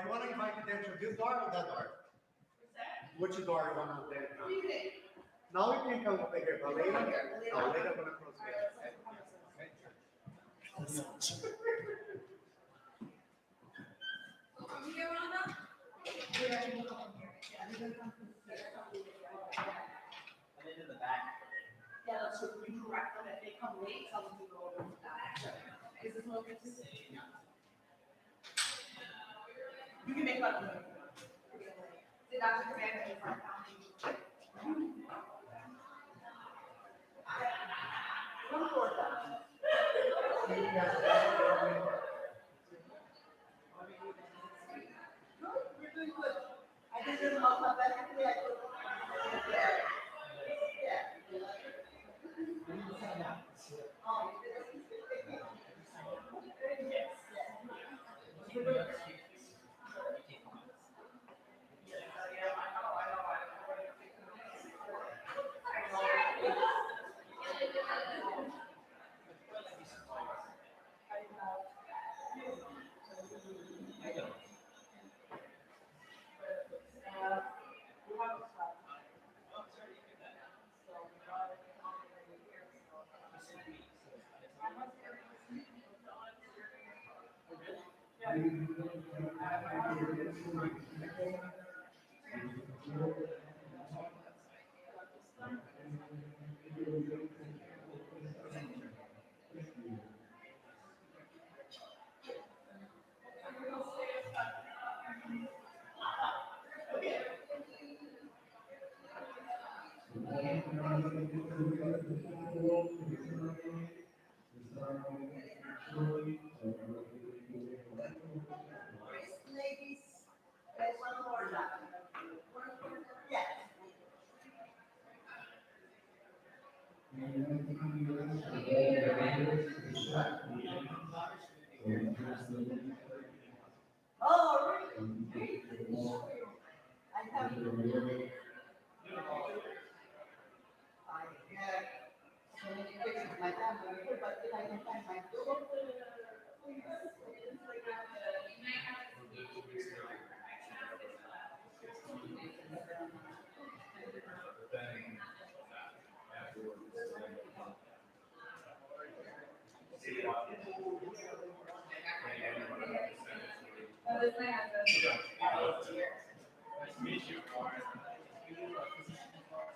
You want to invite attention to this door or that door? Which door you want to enter? Now we can come over here, but later, no, later I'm going to cross here. In the back. Yeah, that's what we correct them. If they come late, tell them to go over to the back. Is this one good to see? You can make fun of them. See, that's the command in front of Come forward, then. You're doing good. I can do them all better. Ladies, there's one more left. Yes. Oh, really? I have. So many pictures of my family, but if I can find my book,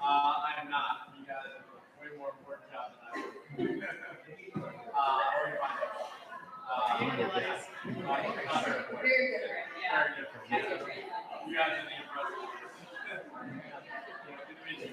I am not. You guys have a way more important job than I do. very good, yeah. You guys are the impressive. Good to meet you.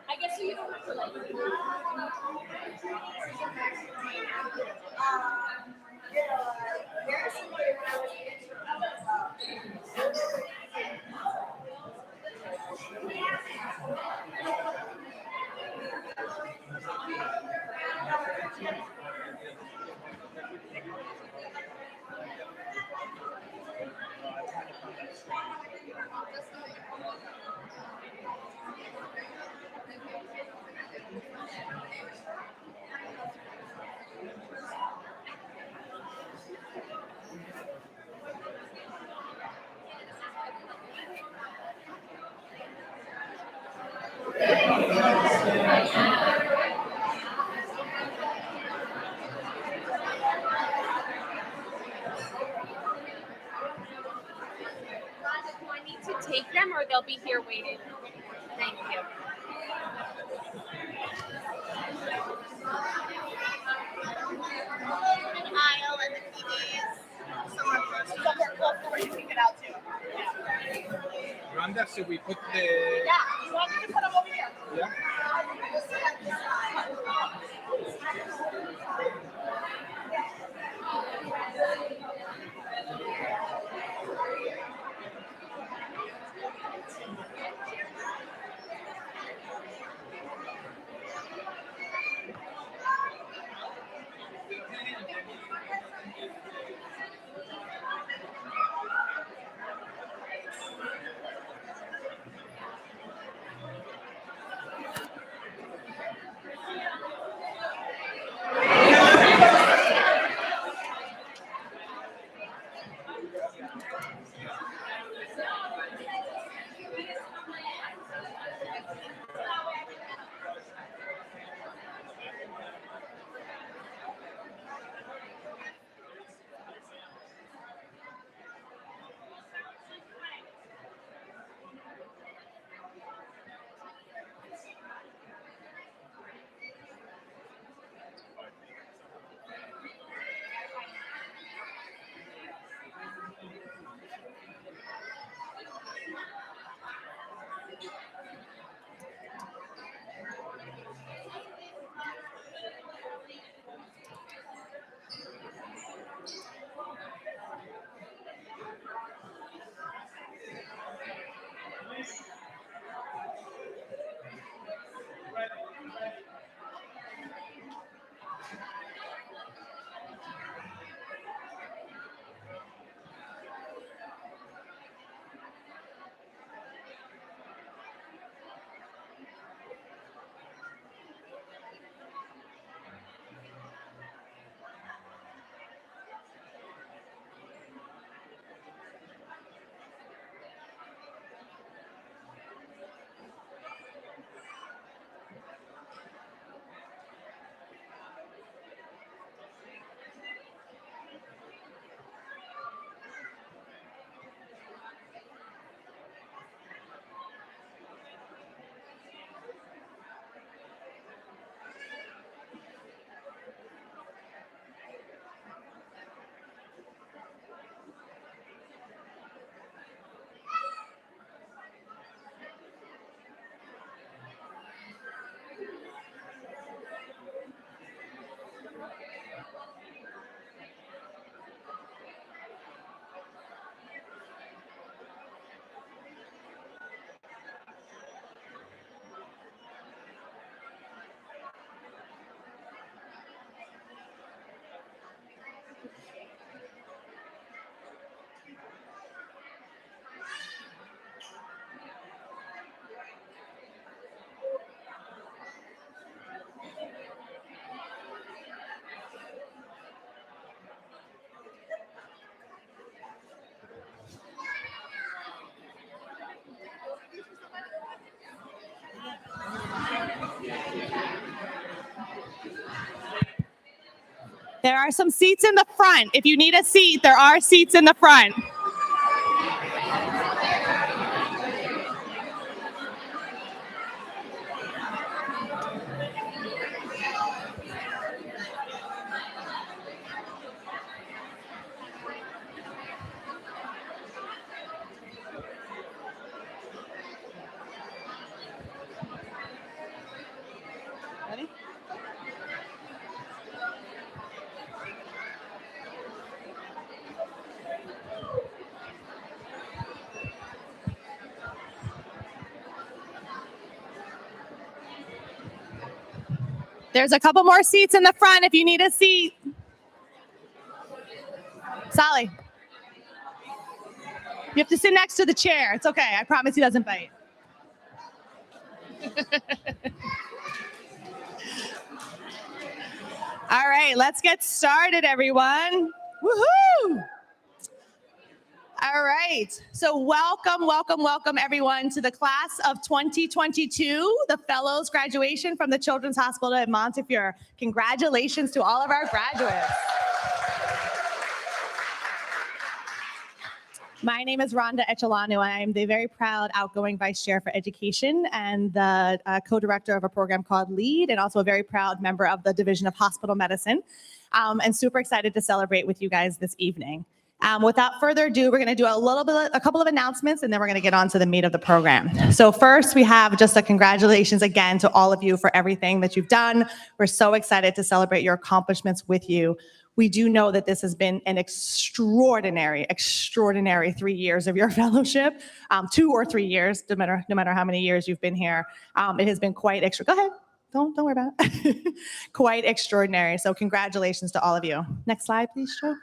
I guess you don't have to like. There's somebody when I was take them, or they'll be here waiting. Thank you. An aisle and the TVs. Somewhere close to where you can get out to. Rhonda, should we put the... Yeah, you want me to put them over here? Yeah. There are some seats in the front. If you need a seat, there are seats in the front. Ready? There's a couple more seats in the front if you need a seat. Sally, you have to sit next to the chair. It's okay. I promise he doesn't bite. All right, let's get started, everyone. Woohoo! All right, so welcome, everyone, to the class of 2022, the Fellows graduation from the Children's Hospital at Montefiore. Congratulations to all of our graduates. My name is Rhonda Echelano. I am the very proud outgoing Vice Chair for Education and the co-director of a program called LEAD, and also a very proud member of the Division of Hospital Medicine, and super excited to celebrate with you guys this evening. Without further ado, we're going to do a couple of announcements, and then we're going to get on to the meat of the program. So first, we have just a congratulations again to all of you for everything that you've done. We're so excited to celebrate your accomplishments with you. We do know that this has been an extraordinary 3 years of your fellowship, 2 or 3 years, no matter how many years you've been here. It has been quite extra. Go ahead. Don't worry about it. Quite extraordinary. So congratulations to all of you. Next slide, please, Joe.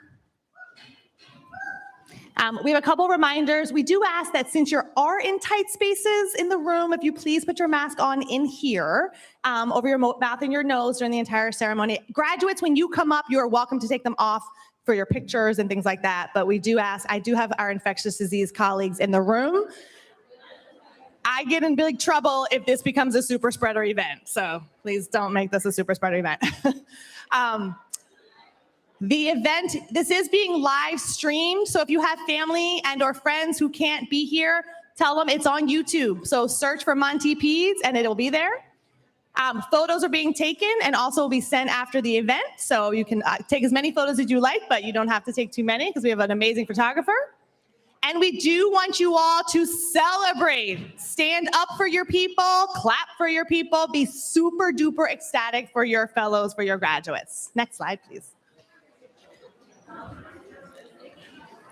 We have a couple reminders. We do ask that since you are in tight spaces in the room, if you please put your mask on in here, over your mouth and your nose during the entire ceremony. Graduates, when you come up, you are welcome to take them off for your pictures and things like that. But we do ask, I do have our infectious disease colleagues in the room. I get in big trouble if this becomes a super spreader event. So please don't make this a super spreader event. The event, this is being live streamed. So if you have family and or friends who can't be here, tell them it's on YouTube. So search for Montefiore and it'll be there. Photos are being taken and also will be sent after the event. So you can take as many photos as you like, but you don't have to take too many because we have an amazing photographer. And we do want you all to celebrate. Stand up for your people, clap for your people, be super duper ecstatic for your fellows, for your graduates. Next slide, please.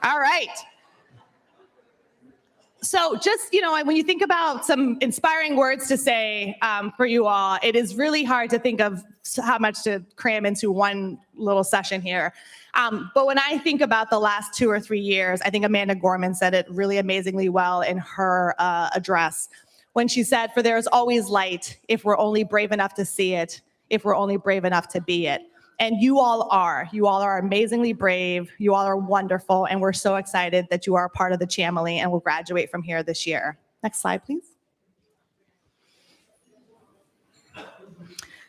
All right. So just, when you think about some inspiring words to say for you all, it is really hard to think of how much to cram into one little session here. But when I think about the last 2 or 3 years, I think Amanda Gorman said it really amazingly well in her address when she said, "For there is always light if we're only brave enough to see it, if we're only brave enough to be it." And you all are. You all are amazingly brave. You all are wonderful. And we're so excited that you are a part of the Chamely and will graduate from here this year. Next slide, please.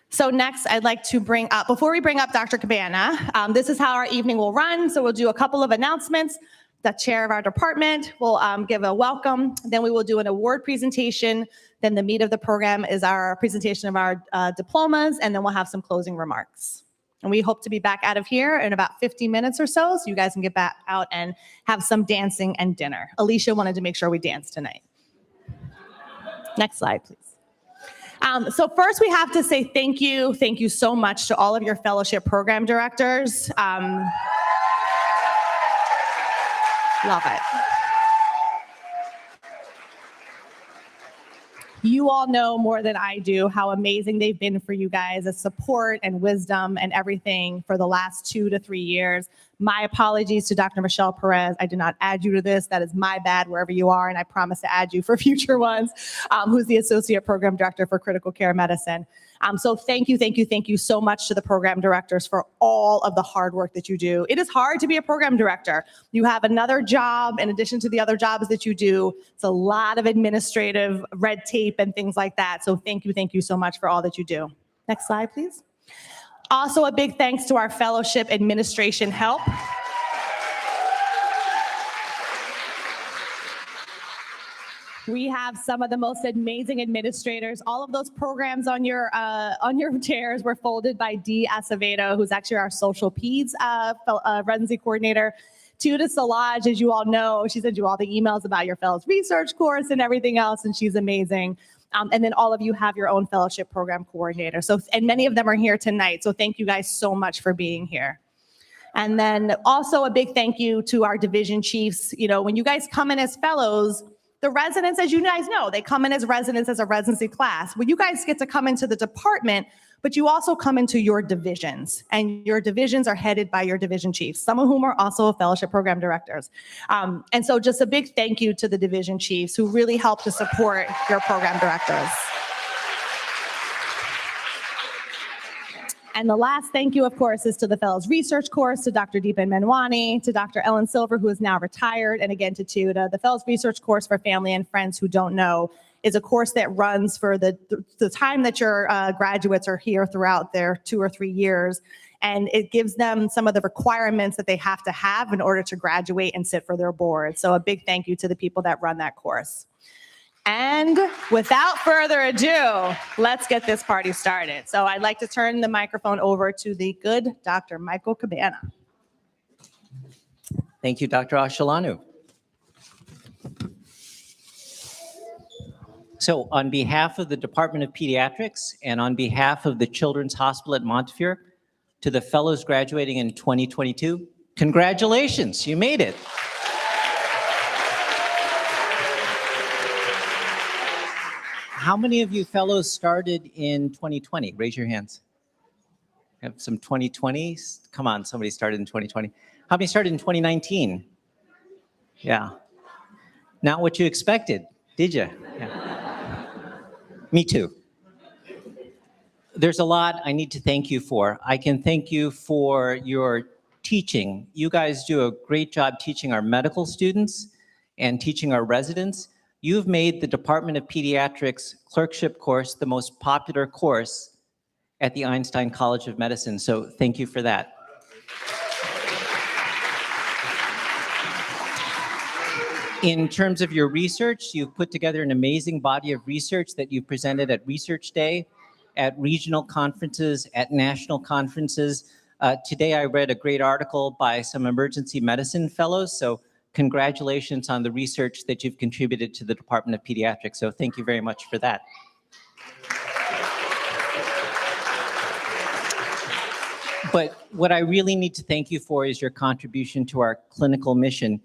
So next, I'd like to bring up, before we bring up Dr. Cabana, this is how our evening will run. So we'll do a couple of announcements. The chair of our department will give a welcome. Then we will do an award presentation. Then the meat of the program is our presentation of our diplomas. And then we'll have some closing remarks. And we hope to be back out of here in about 50 minutes or so you guys can get back out and have some dancing and dinner. Alicia wanted to make sure we dance tonight. Next slide, please. So first we have to say thank you. Thank you so much to all of your fellowship program directors. Love it. You all know more than I do how amazing they've been for you guys, as support and wisdom and everything for the last 2 to 3 years. My apologies to Dr. Michelle Perez. I did not add you to this. That is my bad wherever you are, and I promise to add you for future ones, who's the Associate Program Director for Critical Care Medicine. So thank you so much to the program directors for all of the hard work that you do. It is hard to be a program director. You have another job in addition to the other jobs that you do. It's a lot of administrative red tape and things like that. So thank you so much for all that you do. Next slide, please. Also, a big thanks to our fellowship administration help. We have some of the most amazing administrators. All of those programs on your chairs were folded by Dee Acevedo, who's actually our social peds residency coordinator. Tuda Salaj, as you all know, she sent you all the emails about your fellows research course and everything else, and she's amazing. And then all of you have your own fellowship program coordinator. And many of them are here tonight. So thank you guys so much for being here. And then also a big thank you to our division chiefs. When you guys come in as fellows, the residents, as you guys know, they come in as residents as a residency class. Well, you guys get to come into the department, but you also come into your divisions, and your divisions are headed by your division chiefs, some of whom are also fellowship program directors. And so just a big thank you to the division chiefs who really help to support your program directors. And the last thank you, of course, is to the Fellows Research Course, to Dr. Deepan Menwani, to Dr. Ellen Silver, who is now retired, and again to Tuda. The Fellows Research Course, for family and friends who don't know, is a course that runs for the time that your graduates are here throughout their 2 or 3 years. and it gives them some of the requirements that they have to have in order to graduate and sit for their board. So a big thank you to the people that run that course. And without further ado, let's get this party started. So I'd like to turn the microphone over to the good Dr. Michael Cabana. Thank you, Dr. Ashelanu. So on behalf of the Department of Pediatrics and on behalf of the Children's Hospital at Montefiore, to the fellows graduating in 2022, congratulations, you made it. How many of you fellows started in 2020? Raise your hands. Have some 2020s? Come on, somebody started in 2020. How many started in 2019? Yeah. Not what you expected, did you? Yeah. Me too. There's a lot I need to thank you for. I can thank you for your teaching. You guys do a great job teaching our medical students and teaching our residents. You've made the Department of Pediatrics clerkship course the most popular course at the Einstein College of Medicine, so thank you for that. In terms of your research, you've put together an amazing body of research that you presented at Research Day, at regional conferences, at national conferences. Today I read a great article by some emergency medicine fellows, so congratulations on the research that you've contributed to the Department of Pediatrics. So thank you very much for that. But what I really need to thank you for is your contribution to our clinical mission.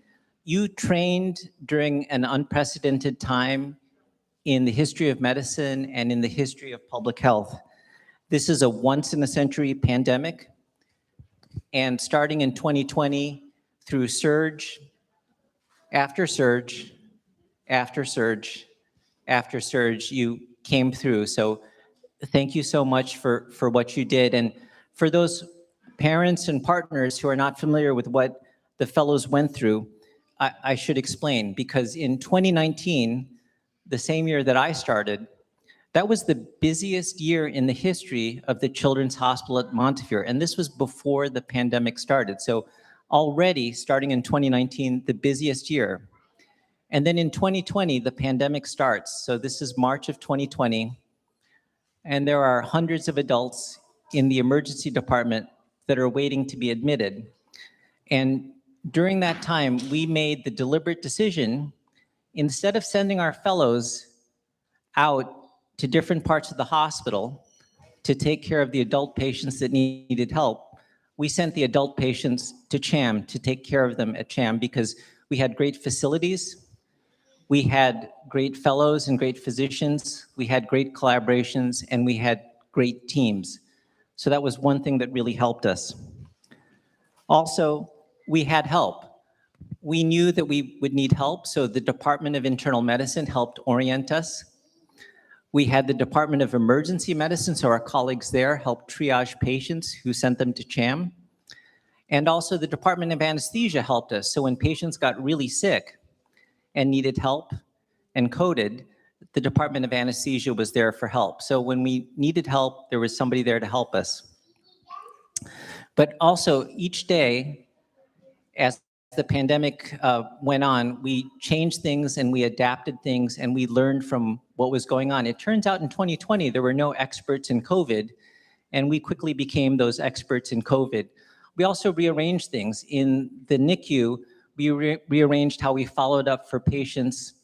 You trained during an unprecedented time in the history of medicine and in the history of public health. This is a once-in-a-century pandemic, and starting in 2020, through surge, after surge, after surge, after surge, you came through. So thank you so much for what you did. And for those parents and partners who are not familiar with what the fellows went through, I should explain, because in 2019, the same year that I started, that was the busiest year in the history of the Children's Hospital at Montefiore, and this was before the pandemic started. So already, starting in 2019, the busiest year. And then in 2020, the pandemic starts. So this is March of 2020, and there are hundreds of adults in the emergency department that are waiting to be admitted. And during that time, we made the deliberate decision, instead of sending our fellows out to different parts of the hospital to take care of the adult patients that needed help, we sent the adult patients to CHAM to take care of them at CHAM because we had great facilities, we had great fellows and great physicians, we had great collaborations, and we had great teams. So that was one thing that really helped us. Also, we had help. We knew that we would need help, so the Department of Internal Medicine helped orient us. We had the Department of Emergency Medicine, so our colleagues there helped triage patients who sent them to CHAM. And also the Department of Anesthesia helped us, so when patients got really sick and needed help and coded, the Department of Anesthesia was there for help. So when we needed help, there was somebody there to help us. But also each day, as the pandemic went on, we changed things and we adapted things and we learned from what was going on. It turns out in 2020, there were no experts in COVID, and we quickly became those experts in COVID. We also rearranged things. In the NICU, we rearranged how we followed up for patients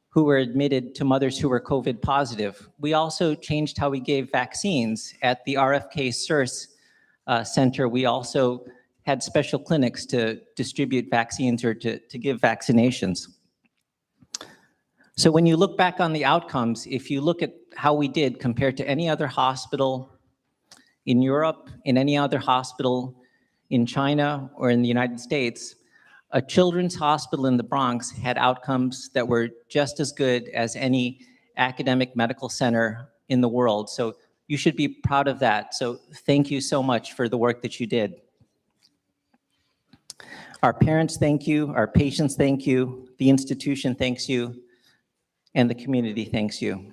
who were admitted to mothers who were COVID positive. We also changed how we gave vaccines. At the RFK SIRS Center, we also had special clinics to distribute vaccines or to give vaccinations. So when you look back on the outcomes, if you look at how we did compared to any other hospital in Europe, in any other hospital in China or in the United States, a children's hospital in the Bronx had outcomes that were just as good as any academic medical center in the world. So you should be proud of that. So thank you so much for the work that you did. Our parents thank you, our patients thank you, the institution thanks you, and the community thanks you.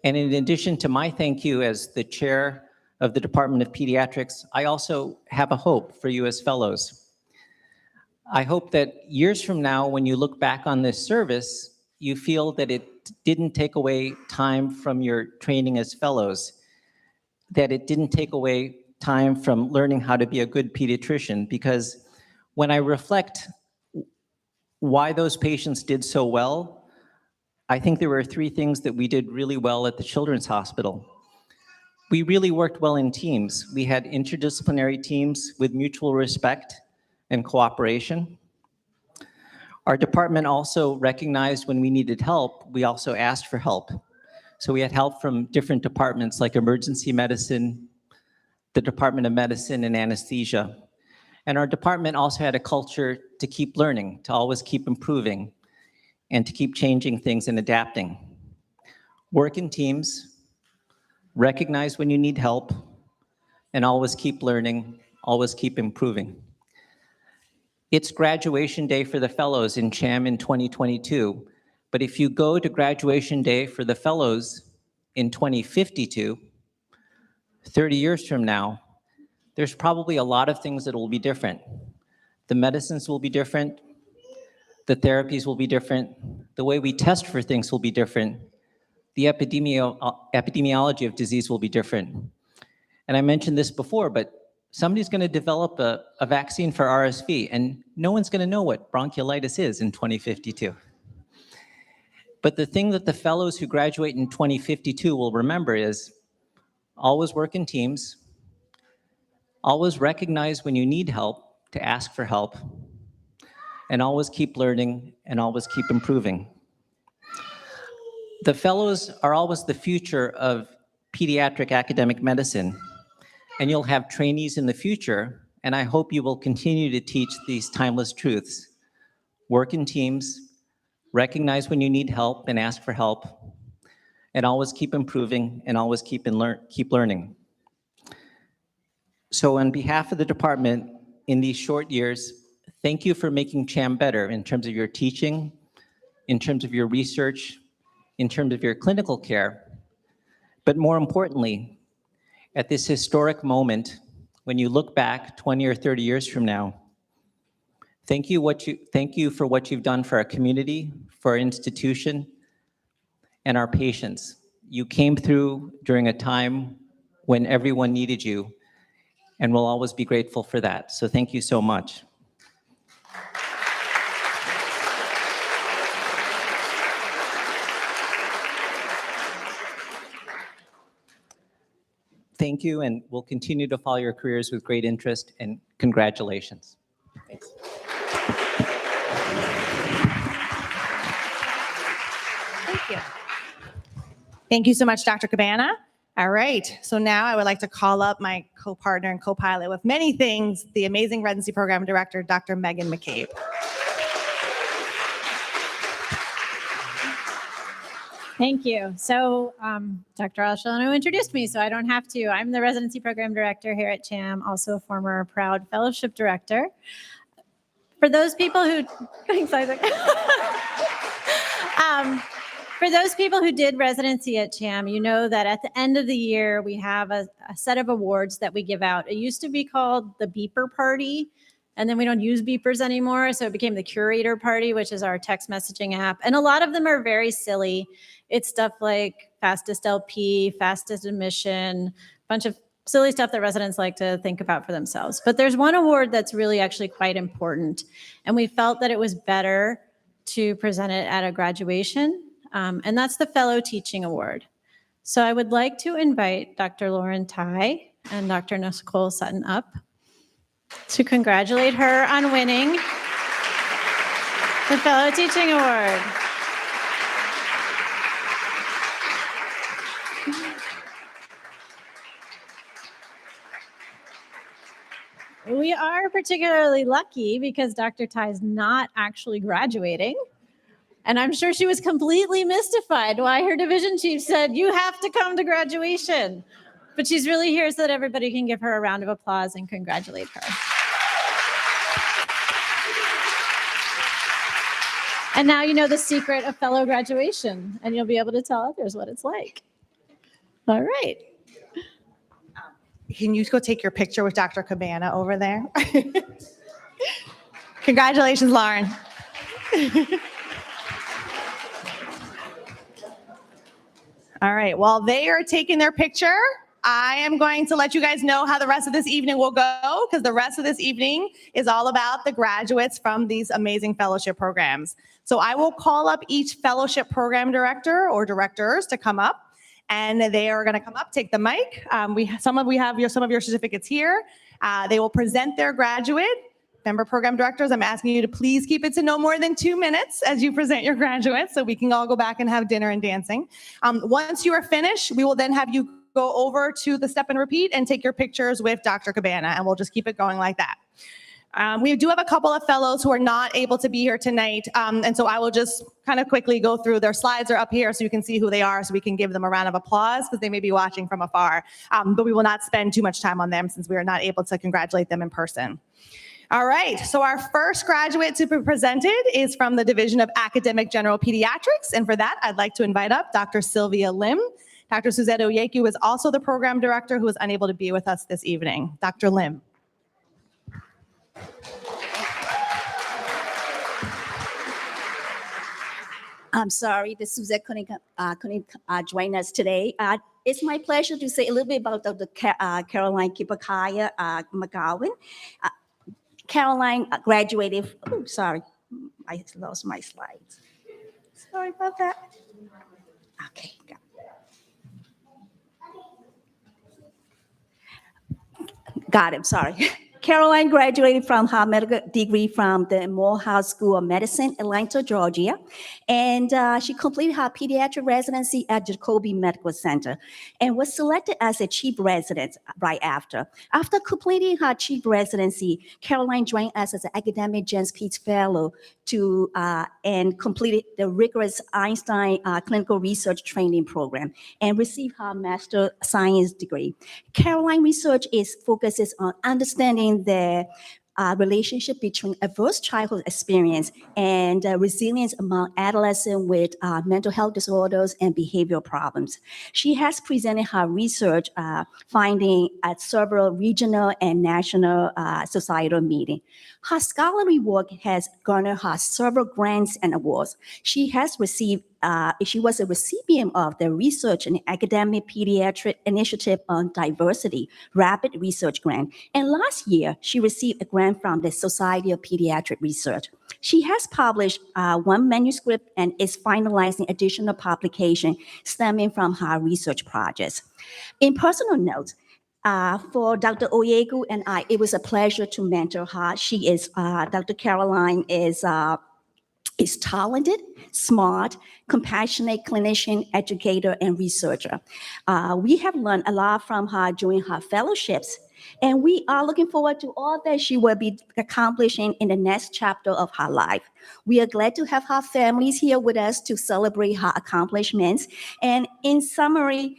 And in addition to my thank you as the chair of the Department of Pediatrics, I also have a hope for you as fellows. I hope that years from now, when you look back on this service, you feel that it didn't take away time from your training as fellows, that it didn't take away time from learning how to be a good pediatrician, because when I reflect why those patients did so well, I think there were 3 things that we did really well at the Children's Hospital. We really worked well in teams. We had interdisciplinary teams with mutual respect and cooperation. Our department also recognized when we needed help, we also asked for help. So we had help from different departments like emergency medicine, the Department of Medicine, and anesthesia. And our department also had a culture to keep learning, to always keep improving, and to keep changing things and adapting. Work in teams, recognize when you need help, and always keep learning, always keep improving. It's graduation day for the fellows in CHAM in 2022, but if you go to graduation day for the fellows in 2052, 30 years from now, there's probably a lot of things that will be different. The medicines will be different, the therapies will be different, the way we test for things will be different, the epidemiology of disease will be different. And I mentioned this before, but somebody's going to develop a vaccine for RSV, and no one's going to know what bronchiolitis is in 2052. But the thing that the fellows who graduate in 2052 will remember is always work in teams, always recognize when you need help to ask for help, and always keep learning and always keep improving. The fellows are always the future of pediatric academic medicine, and you'll have trainees in the future, and I hope you will continue to teach these timeless truths. Work in teams, recognize when you need help and ask for help, and always keep improving and always keep learning. So on behalf of the department, in these short years, thank you for making CHAM better in terms of your teaching, in terms of your research, in terms of your clinical care, but more importantly, at this historic moment, when you look back 20 or 30 years from now, thank you for what you've done for our community, for our institution, and our patients. You came through during a time when everyone needed you, and we'll always be grateful for that. So thank you so much. Thank you, and we'll continue to follow your careers with great interest, and congratulations. Thanks. Thank you. Thank you so much, Dr. Cabana. All right, so now I would like to call up my co-partner and co-pilot with many things, the amazing residency program director, Dr. Megan McCabe. Thank you. So Dr. Alshano introduced me, so I don't have to. I'm the residency program director here at CHAM, also a former proud fellowship director. For those people who, thanks, Isaac. For those people who did residency at CHAM, you know that at the end of the year, we have a set of awards that we give out. It used to be called the Beeper Party, and then we don't use beepers anymore, so it became the Curator Party, which is our text messaging app. And a lot of them are very silly. It's stuff like fastest LP, fastest admission, a bunch of silly stuff that residents like to think about for themselves. But there's one award that's really actually quite important, and we felt that it was better to present it at a graduation, and that's the Fellow Teaching Award. So I would like to invite Dr. Lauren Tai and Dr. Nicole Sutton up to congratulate her on winning the Fellow Teaching Award. We are particularly lucky because Dr. Tai is not actually graduating. And I'm sure she was completely mystified why her division chief said, you have to come to graduation. But she's really here so that everybody can give her a round of applause and congratulate her. And now you know the secret of fellow graduation, and you'll be able to tell others what it's like. All right. can you go take your picture with Dr. Cabana over there? Congratulations, Lauren. All right, while they are taking their picture, I am going to let you guys know how the rest of this evening will go, because the rest of this evening is all about the graduates from these amazing fellowship programs. So I will call up each fellowship program director or directors to come up, and they are going to come up, take the mic. Some of your certificates here. They will present their graduate. Member program directors, I'm asking you to please keep it to no more than 2 minutes as you present your graduates, so we can all go back and have dinner and dancing. Once you are finished, we will then have you go over to the step and repeat and take your pictures with Dr. Cabana, and we'll just keep it going like that. We do have a couple of fellows who are not able to be here tonight, and so I will just kind of quickly go through. Their slides are up here so you can see who they are, so we can give them a round of applause because they may be watching from afar, but we will not spend too much time on them since we are not able to congratulate them in person. All right, so our first graduate to be presented is from the Division of Academic General Pediatrics, and for that, I'd like to invite up Dr. Sylvia Lim. Dr. Suzette Oyeku is also the program director who is unable to be with us this evening. Dr. Lim. I'm sorry that Suzette couldn't join us today. It's my pleasure to say a little bit about Dr. Caroline Kipakaya McGowan. Caroline graduated, sorry, I lost my slides. Sorry about that. Okay, got it, sorry. Caroline graduated from her medical degree from the Morehouse School of Medicine, Atlanta, Georgia. And she completed her pediatric residency at Jacobi Medical Center and was selected as a chief resident right after. After completing her chief residency, Caroline joined us as an academic Jens Peetz Fellow and completed the rigorous Einstein clinical research training program and received her master science degree. Caroline research focuses on understanding the relationship between adverse childhood experience and resilience among adolescents with mental health disorders and behavioral problems. She has presented her research finding at several regional and national societal meetings. Her scholarly work has garnered her several grants and awards. She was a recipient of the Research and Academic Pediatric Initiative on Diversity Rapid Research Grant. And last year, she received a grant from the Society of Pediatric Research. She has published one manuscript and is finalizing additional publication stemming from her research projects. In personal notes, for Dr. Oyeku and I, it was a pleasure to mentor her. Dr. Caroline is talented, smart, compassionate clinician, educator, and researcher. We have learned a lot from her during her fellowships, and we are looking forward to all that she will be accomplishing in the next chapter of her life. We are glad to have her families here with us to celebrate her accomplishments. And in summary,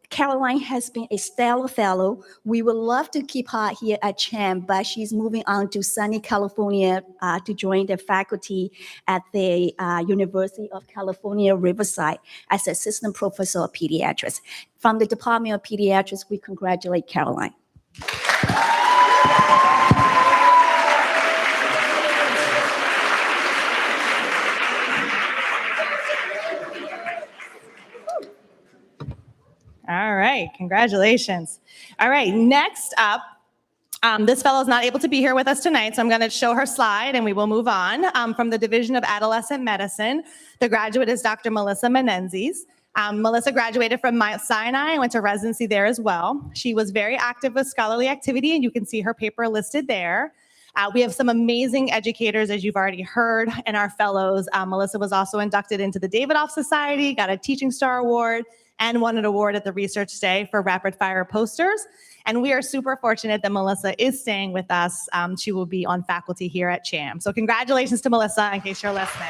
Caroline has been a stellar fellow. We would love to keep her here at CHAM, but she's moving on to sunny California to join the faculty at the University of California, Riverside as assistant professor of pediatrics. From the Department of Pediatrics, we congratulate Caroline. All right, congratulations. All right, next up, this fellow is not able to be here with us tonight, so I'm going to show her slide and we will move on. From the Division of Adolescent Medicine, the graduate is Dr. Melissa Menendez. Melissa graduated from Mount Sinai and went to residency there as well. She was very active with scholarly activity, and you can see her paper listed there. We have some amazing educators, as you've already heard, and our fellows. Melissa was also inducted into the Davidoff Society, got a Teaching Star Award, and won an award at the Research Day for rapid fire posters. And we are super fortunate that Melissa is staying with us. She will be on faculty here at CHAM. So congratulations to Melissa, in case you're listening.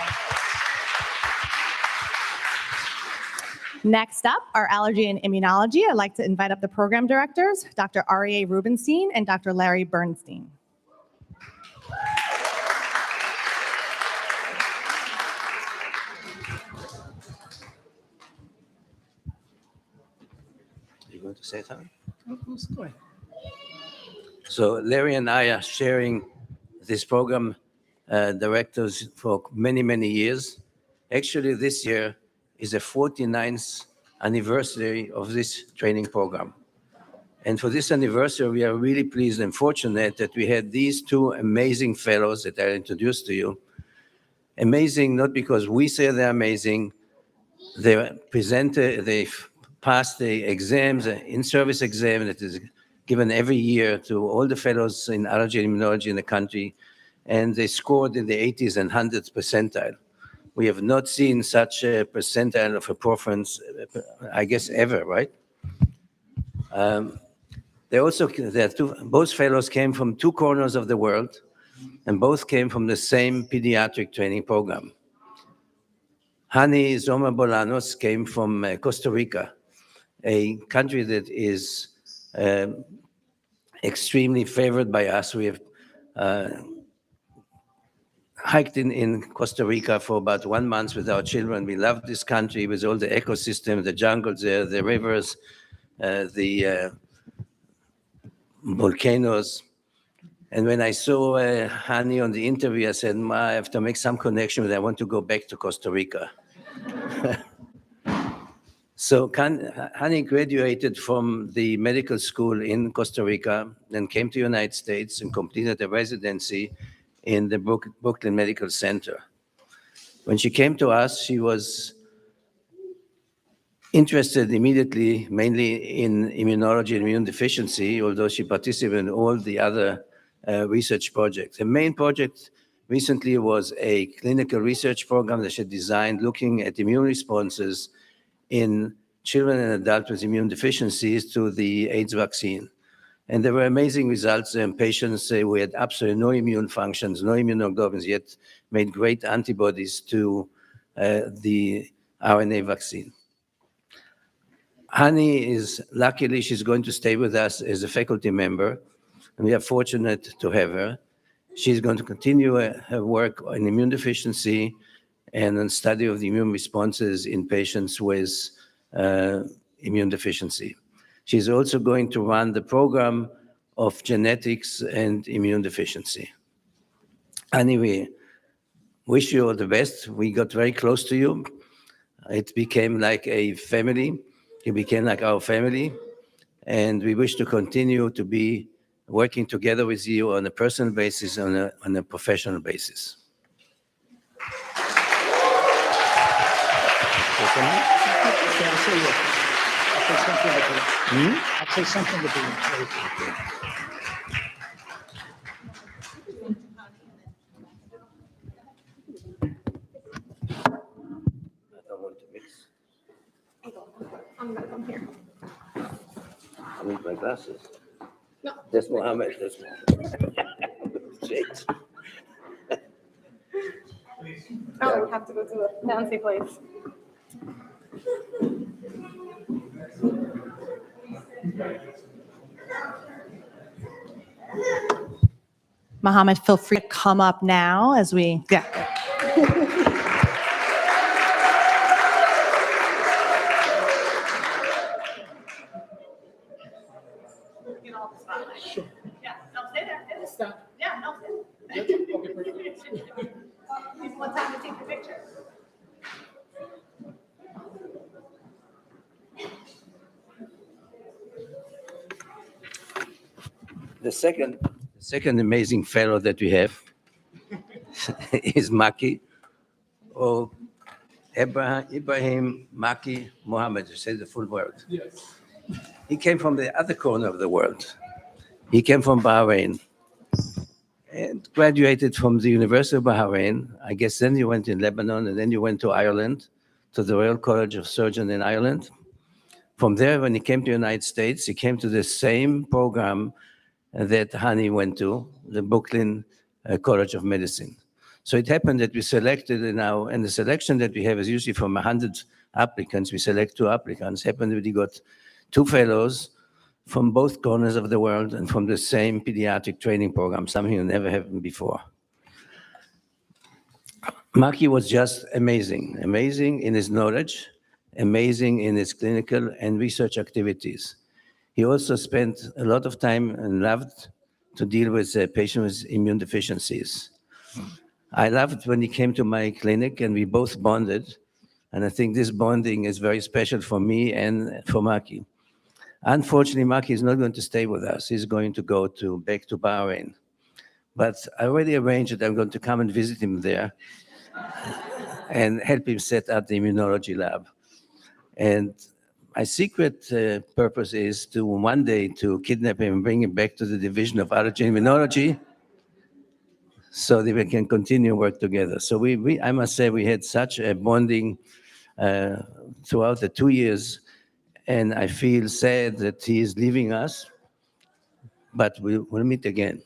Next up, our allergy and immunology. I'd like to invite up the program directors, Dr. Aryeh Rubenstein and Dr. Larry Bernstein. You going to say something? Go ahead. So Larry and I are sharing this program directors for many, many years. Actually, this year is the 49th anniversary of this training program. And for this anniversary, we are really pleased and fortunate that we had these two amazing fellows that I introduced to you. Amazing, not because we say they're amazing. They passed the exams, the in-service exam that is given every year to all the fellows in allergy and immunology in the country, and they scored in the 80s and 100th percentile. We have not seen such a percentile of a performance, I guess, ever, right? Both fellows came from two corners of the world, and both came from the same pediatric training program. Hani Zoma Bolanos came from Costa Rica, a country that is extremely favored by us. We have hiked in Costa Rica for about 1 month with our children. We love this country with all the ecosystem, the jungles there, the rivers, the volcanoes. And when I saw Hani on the interview, I said, I have to make some connection with it. I want to go back to Costa Rica. So Hani graduated from the medical school in Costa Rica, then came to the United States and completed a residency in the Brooklyn Medical Center. When she came to us, she was interested immediately, mainly in immunology and immune deficiency, although she participated in all the other research projects. The main project recently was a clinical research program that she designed looking at immune responses in children and adults with immune deficiencies to the AIDS vaccine. And there were amazing results in patients who had absolutely no immune functions, no immunoglobulins, yet made great antibodies to the RNA vaccine. Hani is, luckily, she's going to stay with us as a faculty member, and we are fortunate to have her. She's going to continue her work on immune deficiency and on study of the immune responses in patients with immune deficiency. She's also going to run the program of genetics and immune deficiency. Anyway, wish you all the best. We got very close to you. It became like a family. You became like our family. And we wish to continue to be working together with you on a personal basis, on a professional basis. I'll say something to be. I don't want to mix. I'm gonna come here. I need my glasses. No. That's Mohammed. That's Mohammed. Shit. Oh, we have to go to the Nancy place. Mohammed, feel free to come up now as we, yeah. Get all the spotlight. Sure. Yeah, no, stay there. Stop. Yeah, no, stay. Okay, perfect. Just one time to take the picture. The second amazing fellow that we have is Maki, or Ibrahim Maki Mohammed, you say the full word. Yes. He came from the other corner of the world. He came from Bahrain and graduated from the University of Bahrain. I guess then you went in Lebanon, and then you went to Ireland, to the Royal College of Surgeons in Ireland. From there, when he came to the United States, he came to the same program that Hani went to, the Brooklyn College of Medicine. So it happened that we selected now, and the selection that we have is usually from 100 applicants, we select 2 applicants. Happened that we got 2 fellows from both corners of the world and from the same pediatric training program, something that never happened before. Maki was just amazing, amazing in his knowledge, amazing in his clinical and research activities. He also spent a lot of time and loved to deal with patients with immune deficiencies. I loved when he came to my clinic and we both bonded. And I think this bonding is very special for me and for Maki. Unfortunately, Maki is not going to stay with us. He's going to go back to Bahrain. But I already arranged that I'm going to come and visit him there and help him set up the immunology lab. And my secret purpose is to one day to kidnap him and bring him back to the Division of Allergy and Immunology so that we can continue work together. So I must say we had such a bonding throughout the 2 years, and I feel sad that he is leaving us, but we'll meet again.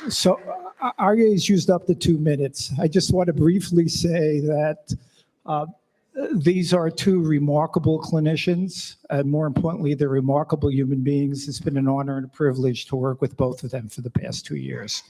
So Arya has used up the 2 minutes. I just want to briefly say that these are two remarkable clinicians, and more importantly, they're remarkable human beings. It's been an honor and a privilege to work with both of them for the past 2 years.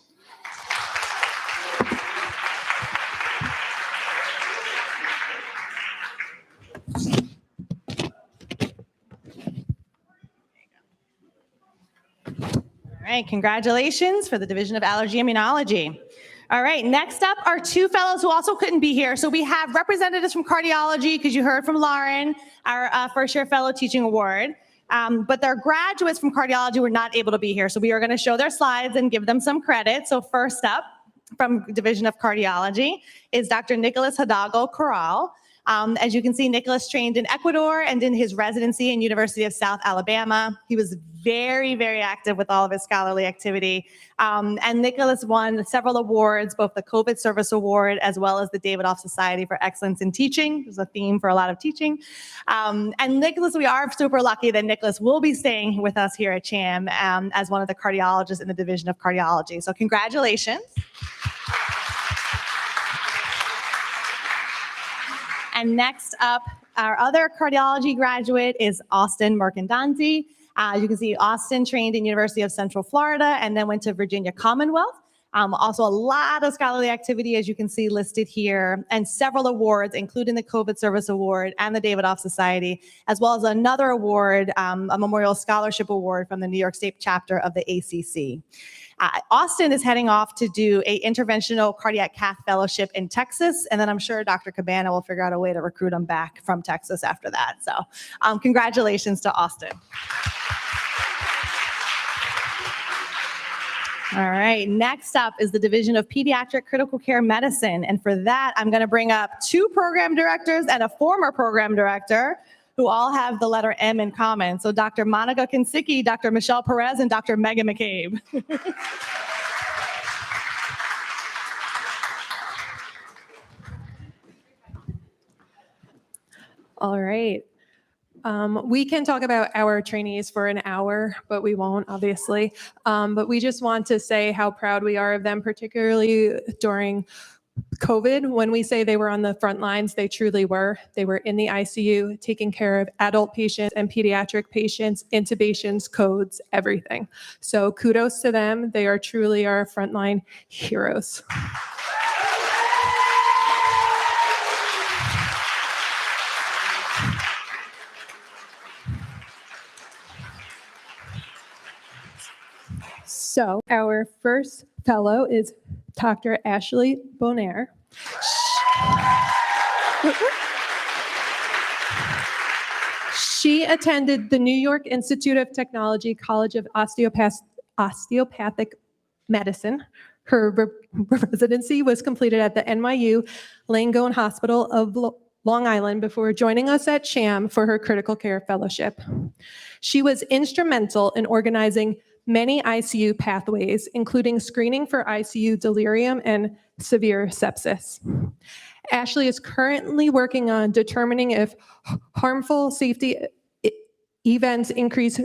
All right, congratulations for the Division of Allergy Immunology. All right, next up are two fellows who also couldn't be here. So we have representatives from cardiology, because you heard from Lauren, our first year fellow teaching award. But their graduates from cardiology were not able to be here. So we are going to show their slides and give them some credit. So first up from Division of Cardiology is Dr. Nicholas Hidalgo Corral. As you can see, Nicholas trained in Ecuador and in his residency in University of South Alabama. He was very, very active with all of his scholarly activity. And Nicholas won several awards, both the COVID Service Award as well as the Davidoff Society for Excellence in Teaching. There's a theme for a lot of teaching. And Nicholas, we are super lucky that Nicholas will be staying with us here at CHAM as one of the cardiologists in the Division of Cardiology. So congratulations. And next up, our other cardiology graduate is Austin Mercandanti. You can see Austin trained in University of Central Florida and then went to Virginia Commonwealth. Also a lot of scholarly activity, as you can see listed here, and several awards, including the COVID Service Award and the Davidoff Society, as well as another award, a Memorial Scholarship Award from the New York State chapter of the ACC. Austin is heading off to do a interventional cardiac cath fellowship in Texas, and then I'm sure Dr. Cabana will figure out a way to recruit him back from Texas after that. So congratulations to Austin. All right, next up is the Division of Pediatric Critical Care Medicine. And for that, I'm going to bring up two program directors and a former program director who all have the letter M in common. So Dr. Monica Kinsicki, Dr. Michelle Perez, and Dr. Megan McCabe. All right. We can talk about our trainees for an hour, but we won't, obviously. But we just want to say how proud we are of them, particularly during COVID. When we say they were on the front lines, they truly were. They were in the ICU, taking care of adult patients and pediatric patients, intubations, codes, everything. So kudos to them. They are truly our frontline heroes. So our first fellow is Dr. Ashley Bonaire. She attended the New York Institute of Technology College of Osteopathic Medicine. Her residency was completed at the NYU Langone Hospital of Long Island before joining us at CHAM for her critical care fellowship. She was instrumental in organizing many ICU pathways, including screening for ICU delirium and severe sepsis. Ashley is currently working on determining if harmful safety events increased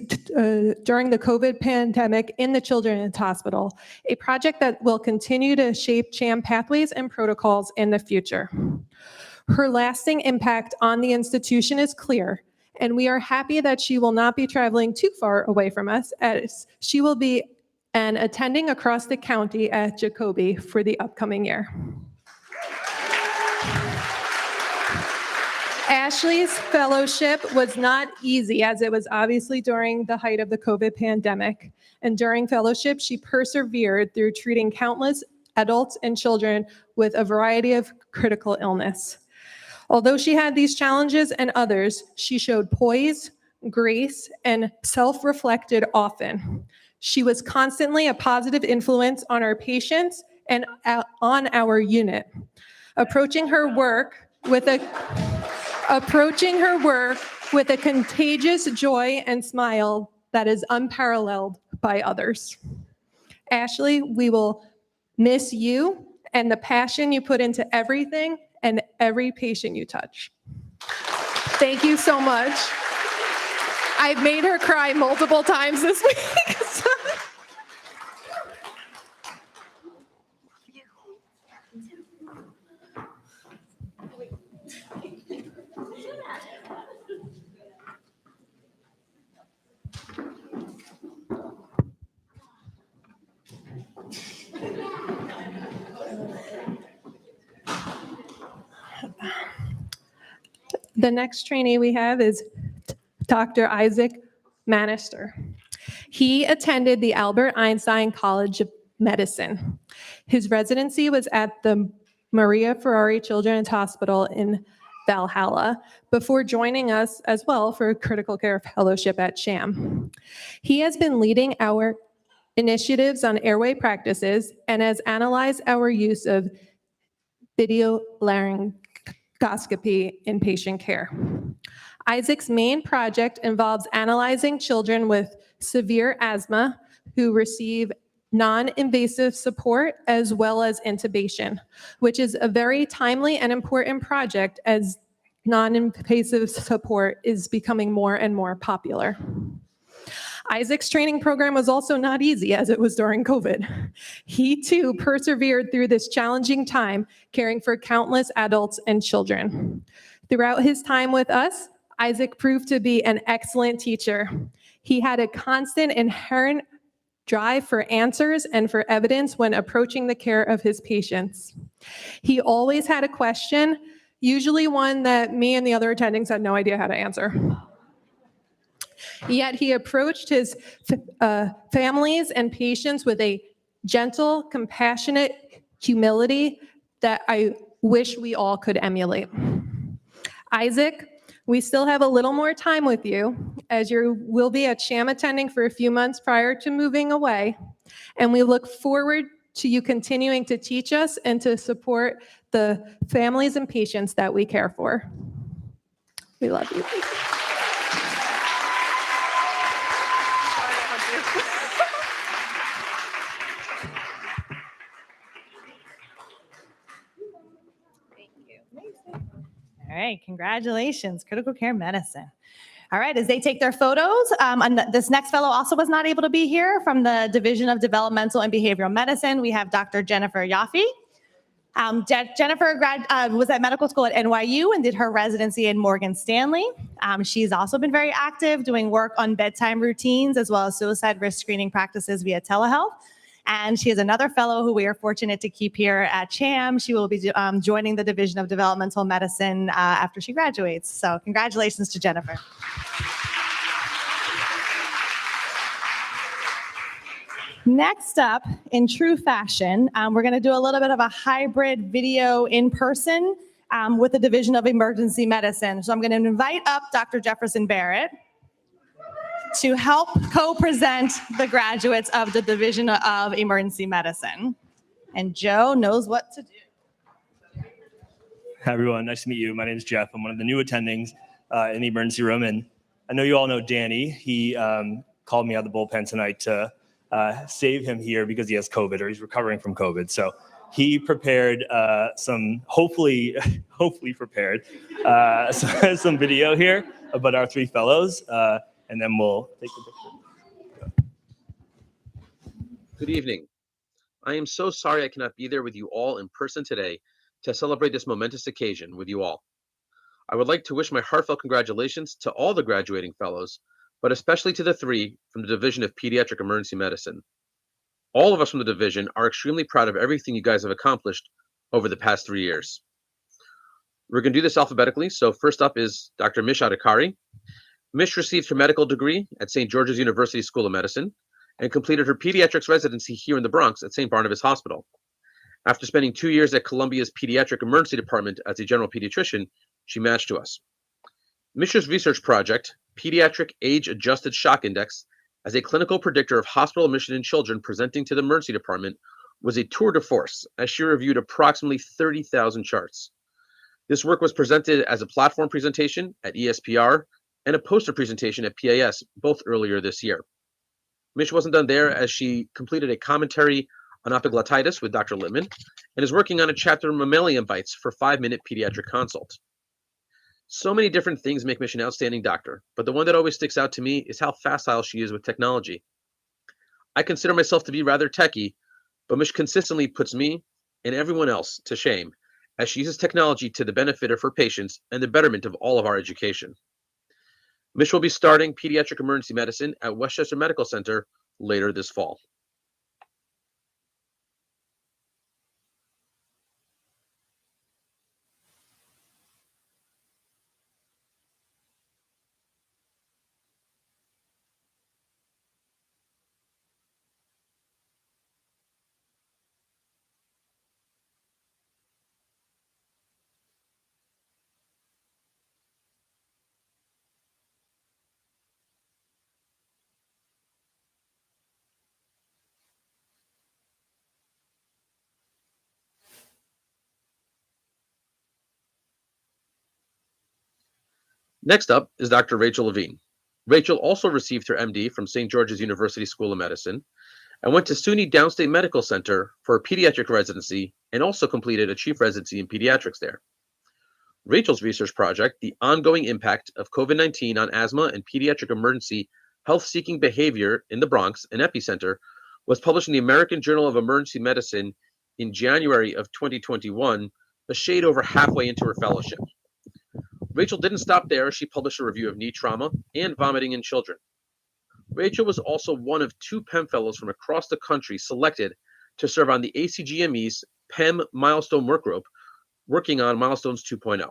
during the COVID pandemic in the Children's Hospital, a project that will continue to shape CHAM pathways and protocols in the future. Her lasting impact on the institution is clear, and we are happy that she will not be traveling too far away from us, as she will be attending across the county at Jacobi for the upcoming year. Ashley's fellowship was not easy, as it was obviously during the height of the COVID pandemic. And during fellowship, she persevered through treating countless adults and children with a variety of critical illness. Although she had these challenges and others, she showed poise, grace, and self-reflected often. She was constantly a positive influence on our patients and on our unit, approaching her work with a contagious joy and smile that is unparalleled by others. Ashley, we will miss you and the passion you put into everything and every patient you touch. Thank you so much. I've made her cry multiple times this week. The next trainee we have is Dr. Isaac Manister. He attended the Albert Einstein College of Medicine. His residency was at the Maria Ferrari Children's Hospital in Valhalla before joining us as well for a critical care fellowship at CHAM. He has been leading our initiatives on airway practices and has analyzed our use of video laryngoscopy in patient care. Isaac's main project involves analyzing children with severe asthma who receive non-invasive support as well as intubation, which is a very timely and important project as non-invasive support is becoming more and more popular. Isaac's training program was also not easy as it was during COVID. He too persevered through this challenging time, caring for countless adults and children. Throughout his time with us, Isaac proved to be an excellent teacher. He had a constant inherent drive for answers and for evidence when approaching the care of his patients. He always had a question, usually one that me and the other attendings had no idea how to answer. Yet he approached his families and patients with a gentle, compassionate humility that I wish we all could emulate. Isaac, we still have a little more time with you, as you will be at CHAM attending for a few months prior to moving away, and we look forward to you continuing to teach us and to support the families and patients that we care for. We love you. All right, congratulations, critical care medicine. All right, as they take their photos, and this next fellow also was not able to be here from the Division of Developmental and Behavioral Medicine. We have Dr. Jennifer Yaffe. Jennifer was at medical school at NYU and did her residency in Morgan Stanley. She's also been very active doing work on bedtime routines as well as suicide risk screening practices via telehealth. And she is another fellow who we are fortunate to keep here at CHAM. She will be joining the Division of Developmental Medicine after she graduates. So congratulations to Jennifer. Next up, in true fashion, we're going to do a little bit of a hybrid video in person with the Division of Emergency Medicine. So I'm going to invite up Dr. Jefferson Barrett to help co-present the graduates of the Division of Emergency Medicine. And Joe knows what to do. Hi, everyone. Nice to meet you. My name is Jeff. I'm one of the new attendings in the emergency room. And I know you all know Danny. He called me out of the bullpen tonight to save him here because he has COVID, or he's recovering from COVID. So he prepared some, hopefully prepared some video here about our three fellows. And then we'll take the picture. Good evening. I am so sorry I cannot be there with you all in person today to celebrate this momentous occasion with you all. I would like to wish my heartfelt congratulations to all the graduating fellows, but especially to the three from the Division of Pediatric Emergency Medicine. All of us from the division are extremely proud of everything you guys have accomplished over the past 3 years. We're going to do this alphabetically. So first up is Dr. Mish Adhikari. Mish received her medical degree at St. George's University School of Medicine and completed her pediatrics residency here in the Bronx at St. Barnabas Hospital. After spending 2 years at Columbia's Pediatric Emergency Department as a general pediatrician, she matched to us. Mish's research project, Pediatric Age-Adjusted Shock Index, as a clinical predictor of hospital admission in children presenting to the emergency department, was a tour de force as she reviewed approximately 30,000 charts. This work was presented as a platform presentation at ESPR and a poster presentation at PAS, both earlier this year. Mish wasn't done there, as she completed a commentary on epiglottitis with Dr. Littman and is working on a chapter on mammalian bites for 5-minute pediatric consult. So many different things make Mish an outstanding doctor, but the one that always sticks out to me is how facile she is with technology. I consider myself to be rather techie, but Mish consistently puts me and everyone else to shame as she uses technology to the benefit of her patients and the betterment of all of our education. Mish will be starting pediatric emergency medicine at Westchester Medical Center later this fall. Next up is Dr. Rachel Levine. Rachel also received her MD from St. George's University School of Medicine and went to SUNY Downstate Medical Center for a pediatric residency and also completed a chief residency in pediatrics there. Rachel's research project, The Ongoing Impact of COVID-19 on Asthma and Pediatric Emergency Health-Seeking Behavior in the Bronx and Epicenter, was published in the American Journal of Emergency Medicine in January of 2021, a shade over halfway into her fellowship. Rachel didn't stop there. She published a review of knee trauma and vomiting in children. Rachel was also one of 2 PEM fellows from across the country selected to serve on the ACGME's PEM milestone work group, working on milestones 2.0.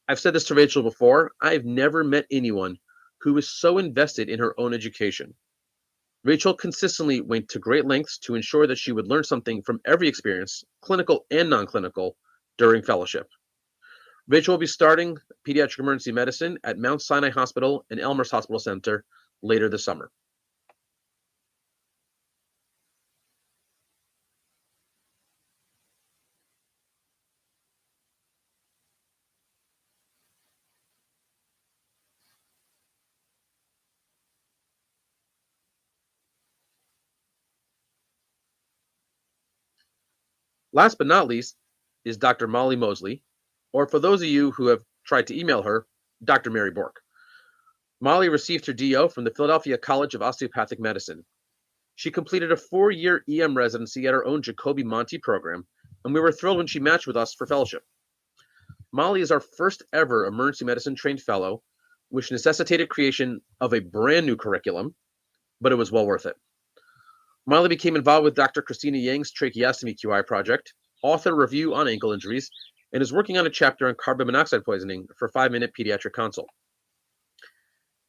I've said this to Rachel before. I've never met anyone who was so invested in her own education. Rachel consistently went to great lengths to ensure that she would learn something from every experience, clinical and non-clinical, during fellowship. Rachel will be starting pediatric emergency medicine at Mount Sinai Hospital and Elmhurst Hospital Center later this summer. Last but not least is Dr. Molly Mosley, or for those of you who have tried to email her, Dr. Mary Bork. Molly received her DO from the Philadelphia College of Osteopathic Medicine. She completed a 4-year EM residency at her own Jacobi Monti program, and we were thrilled when she matched with us for fellowship. Molly is our first ever emergency medicine trained fellow, which necessitated creation of a brand new curriculum, but it was well worth it. Molly became involved with Dr. Christina Yang's tracheostomy QI project, authored a review on ankle injuries, and is working on a chapter on carbon monoxide poisoning for 5-minute pediatric consult.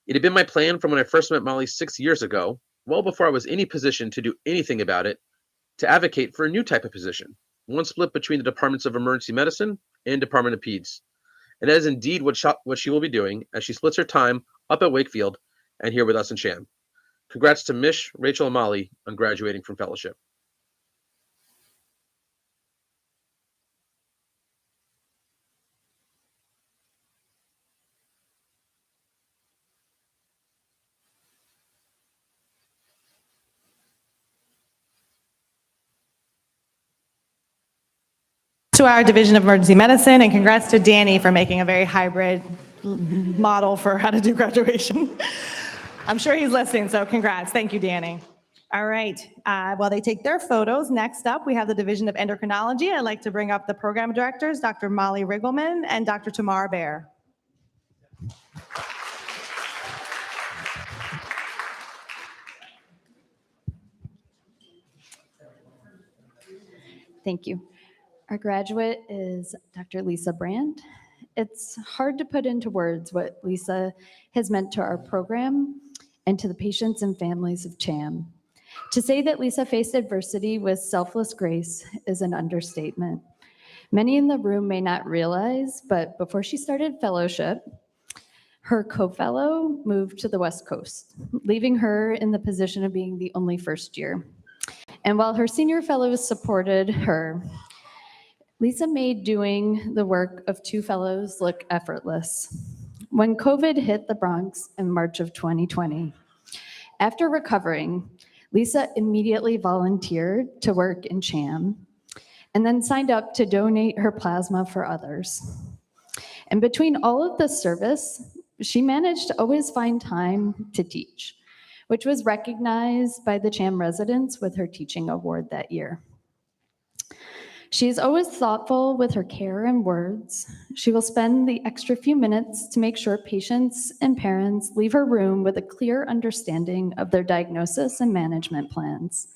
It had been my plan from when I first met Molly 6 years ago, well before I was in any position to do anything about it, to advocate for a new type of position, one split between the departments of emergency medicine and Department of Peds. And that is indeed what she will be doing as she splits her time up at Wakefield and here with us in Sham. Congrats to Mish, Rachel, and Molly on graduating from fellowship. To our Division of Emergency Medicine, and congrats to Danny for making a very hybrid model for how to do graduation. I'm sure he's listening, so congrats. Thank you, Danny. All right, while they take their photos, next up, we have the Division of Endocrinology. I'd like to bring up the program directors, Dr. Molly Riggleman and Dr. Tamar Baer. Thank you. Our graduate is Dr. Lisa Brand. It's hard to put into words what Lisa has meant to our program and to the patients and families of CHAM. To say that Lisa faced adversity with selfless grace is an understatement. Many in the room may not realize, but before she started fellowship, her co-fellow moved to the West Coast, leaving her in the position of being the only first year. And while her senior fellows supported her, Lisa made doing the work of two fellows look effortless. When COVID hit the Bronx in March of 2020, after recovering, Lisa immediately volunteered to work in CHAM and then signed up to donate her plasma for others. And between all of this service, she managed to always find time to teach, which was recognized by the CHAM residents with her teaching award that year. She is always thoughtful with her care and words. She will spend the extra few minutes to make sure patients and parents leave her room with a clear understanding of their diagnosis and management plans.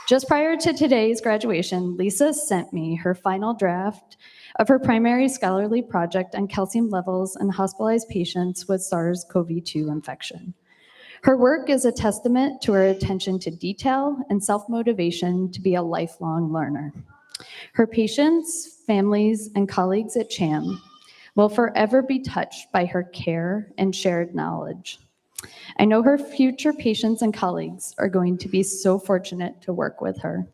Just prior to today's graduation, Lisa sent me her final draft of her primary scholarly project on calcium levels in hospitalized patients with SARS-CoV-2 infection. Her work is a testament to her attention to detail and self-motivation to be a lifelong learner. Her patients, families, and colleagues at CHAM will forever be touched by her care and shared knowledge. I know her future patients and colleagues are going to be so fortunate to work with her,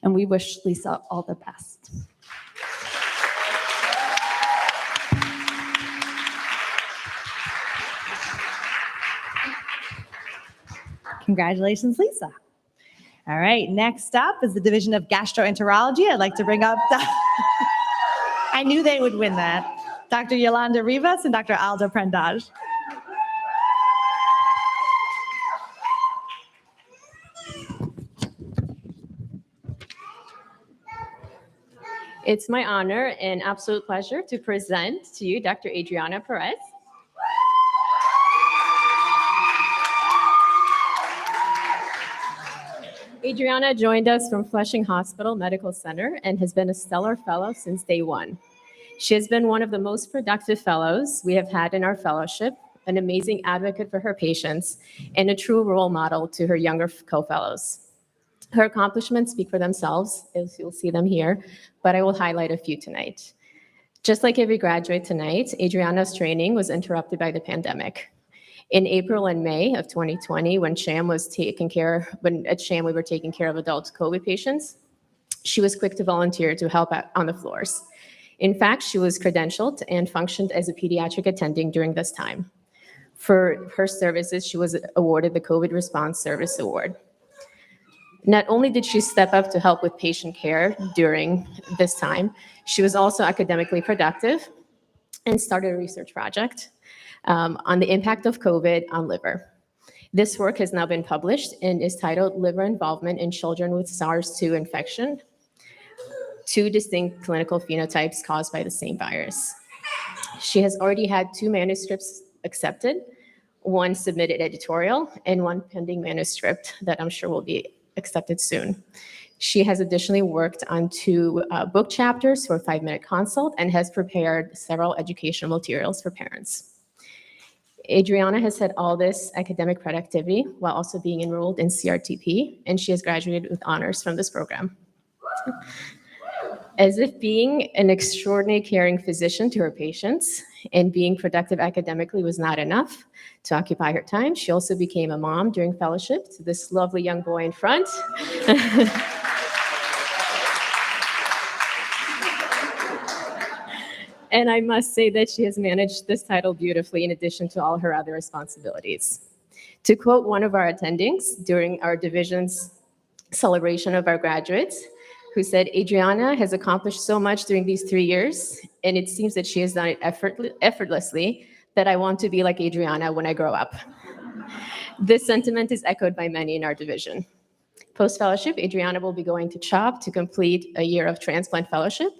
and we wish Lisa all the best. Congratulations, Lisa. All right, next up is the Division of Gastroenterology. I'd like to bring up, I knew they would win that, Dr. Yolanda Rivas and Dr. Aldo Prendage. It's my honor and absolute pleasure to present to you Dr. Adriana Perez. Adriana joined us from Flushing Hospital Medical Center and has been a stellar fellow since day one. She has been one of the most productive fellows we have had in our fellowship, an amazing advocate for her patients, and a true role model to her younger co-fellows. Her accomplishments speak for themselves, as you'll see them here, but I will highlight a few tonight. Just like every graduate tonight, Adriana's training was interrupted by the pandemic. In April and May of 2020, when at CHAM we were taking care of adult COVID patients, she was quick to volunteer to help out on the floors. In fact, she was credentialed and functioned as a pediatric attending during this time. For her services, she was awarded the COVID Response Service Award. Not only did she step up to help with patient care during this time, she was also academically productive and started a research project on the impact of COVID on liver. This work has now been published and is titled Liver Involvement in Children with SARS-2 Infection, Two Distinct Clinical Phenotypes Caused by the Same Virus. She has already had 2 manuscripts accepted, 1 submitted editorial, and 1 pending manuscript that I'm sure will be accepted soon. She has additionally worked on 2 book chapters for a 5-minute consult and has prepared several educational materials for parents. Adriana has had all this academic productivity while also being enrolled in CRTP, and she has graduated with honors from this program. As if being an extraordinary caring physician to her patients and being productive academically was not enough to occupy her time, she also became a mom during fellowship to this lovely young boy in front. And I must say that she has managed this title beautifully in addition to all her other responsibilities. To quote one of our attendings during our division's celebration of our graduates, who said, Adriana has accomplished so much during these 3 years, and it seems that she has done it effortlessly, that I want to be like Adriana when I grow up. This sentiment is echoed by many in our division. Post-fellowship, Adriana will be going to CHOP to complete a year of transplant fellowship,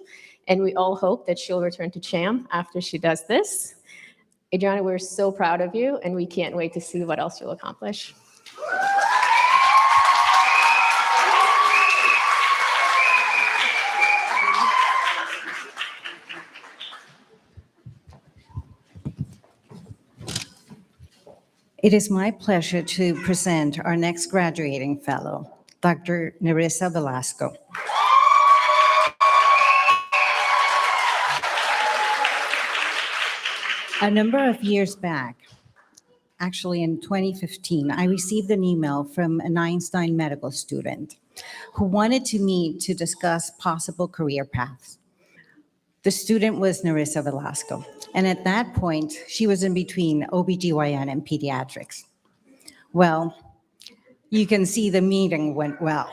and we all hope that she'll return to CHAM after she does this. Adriana, we're so proud of you, and we can't wait to see what else you'll accomplish. It is my pleasure to present our next graduating fellow, Dr. Nerissa Velasco. A number of years back, actually in 2015, I received an email from an Einstein medical student who wanted to meet to discuss possible career paths. The student was Nerissa Velasco, and at that point, she was in between OBGYN and pediatrics. Well, you can see the meeting went well.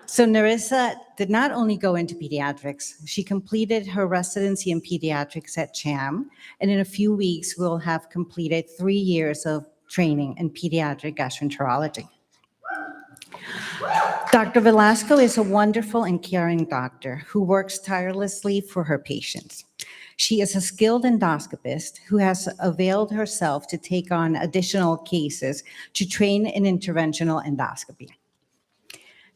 So Nerissa did not only go into pediatrics, she completed her residency in pediatrics at CHAM, and in a few weeks will have completed 3 years of training in pediatric gastroenterology. Dr. Velasco is a wonderful and caring doctor who works tirelessly for her patients. She is a skilled endoscopist who has availed herself to take on additional cases to train in interventional endoscopy.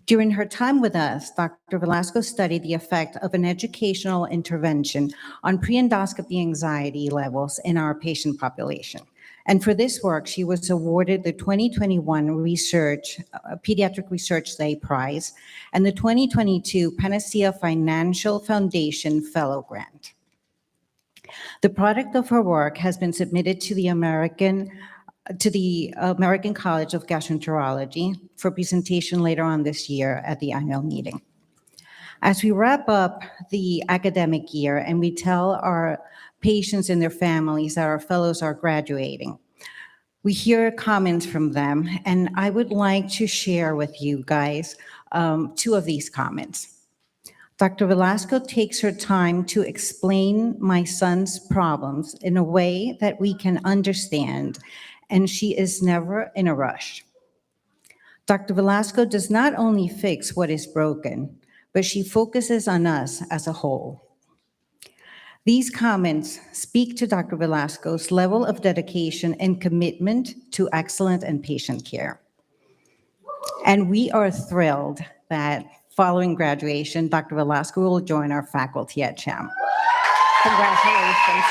During her time with us, Dr. Velasco studied the effect of an educational intervention on pre-endoscopy anxiety levels in our patient population. And for this work, she was awarded the 2021 Pediatric Research Day Prize and the 2022 Panacea Financial Foundation Fellow Grant. The product of her work has been submitted to the American College of Gastroenterology for presentation later on this year at the annual meeting. As we wrap up the academic year and we tell our patients and their families that our fellows are graduating, we hear comments from them, and I would like to share with you guys 2 of these comments. Dr. Velasco takes her time to explain my son's problems in a way that we can understand, and she is never in a rush. Dr. Velasco does not only fix what is broken, but she focuses on us as a whole. These comments speak to Dr. Velasco's level of dedication and commitment to excellent and patient care. And we are thrilled that following graduation, Dr. Velasco will join our faculty at CHAM. Congratulations.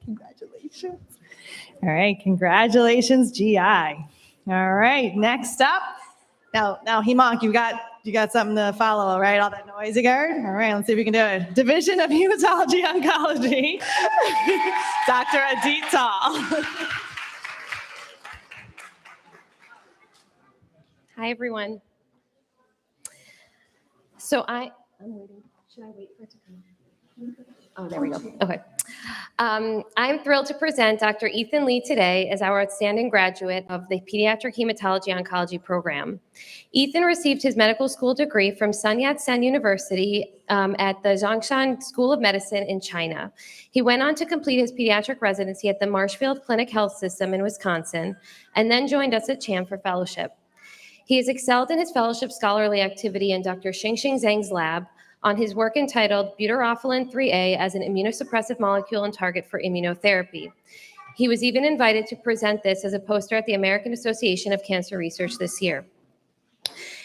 Congratulations. All right, congratulations, GI. All right, next up. Now, Hemonk, you got something to follow, right? All that noise you heard? All right, let's see if we can do it. Division of Hematology Oncology, Dr. Adit Tal. Hi, everyone. So I'm waiting. Should I wait for it to come? Oh, there we go. Okay. I'm thrilled to present Dr. Ethan Lee today as our outstanding graduate of the Pediatric Hematology Oncology program. Ethan received his medical school degree from Sun Yat-sen University at the Zhongshan School of Medicine in China. He went on to complete his pediatric residency at the Marshfield Clinic Health System in Wisconsin, and then joined us at CHAM for fellowship. He has excelled in his fellowship scholarly activity in Dr. Xingxing Zhang's lab on his work entitled Butyrophyllin 3A as an immunosuppressive molecule and target for immunotherapy. He was even invited to present this as a poster at the American Association of Cancer Research this year.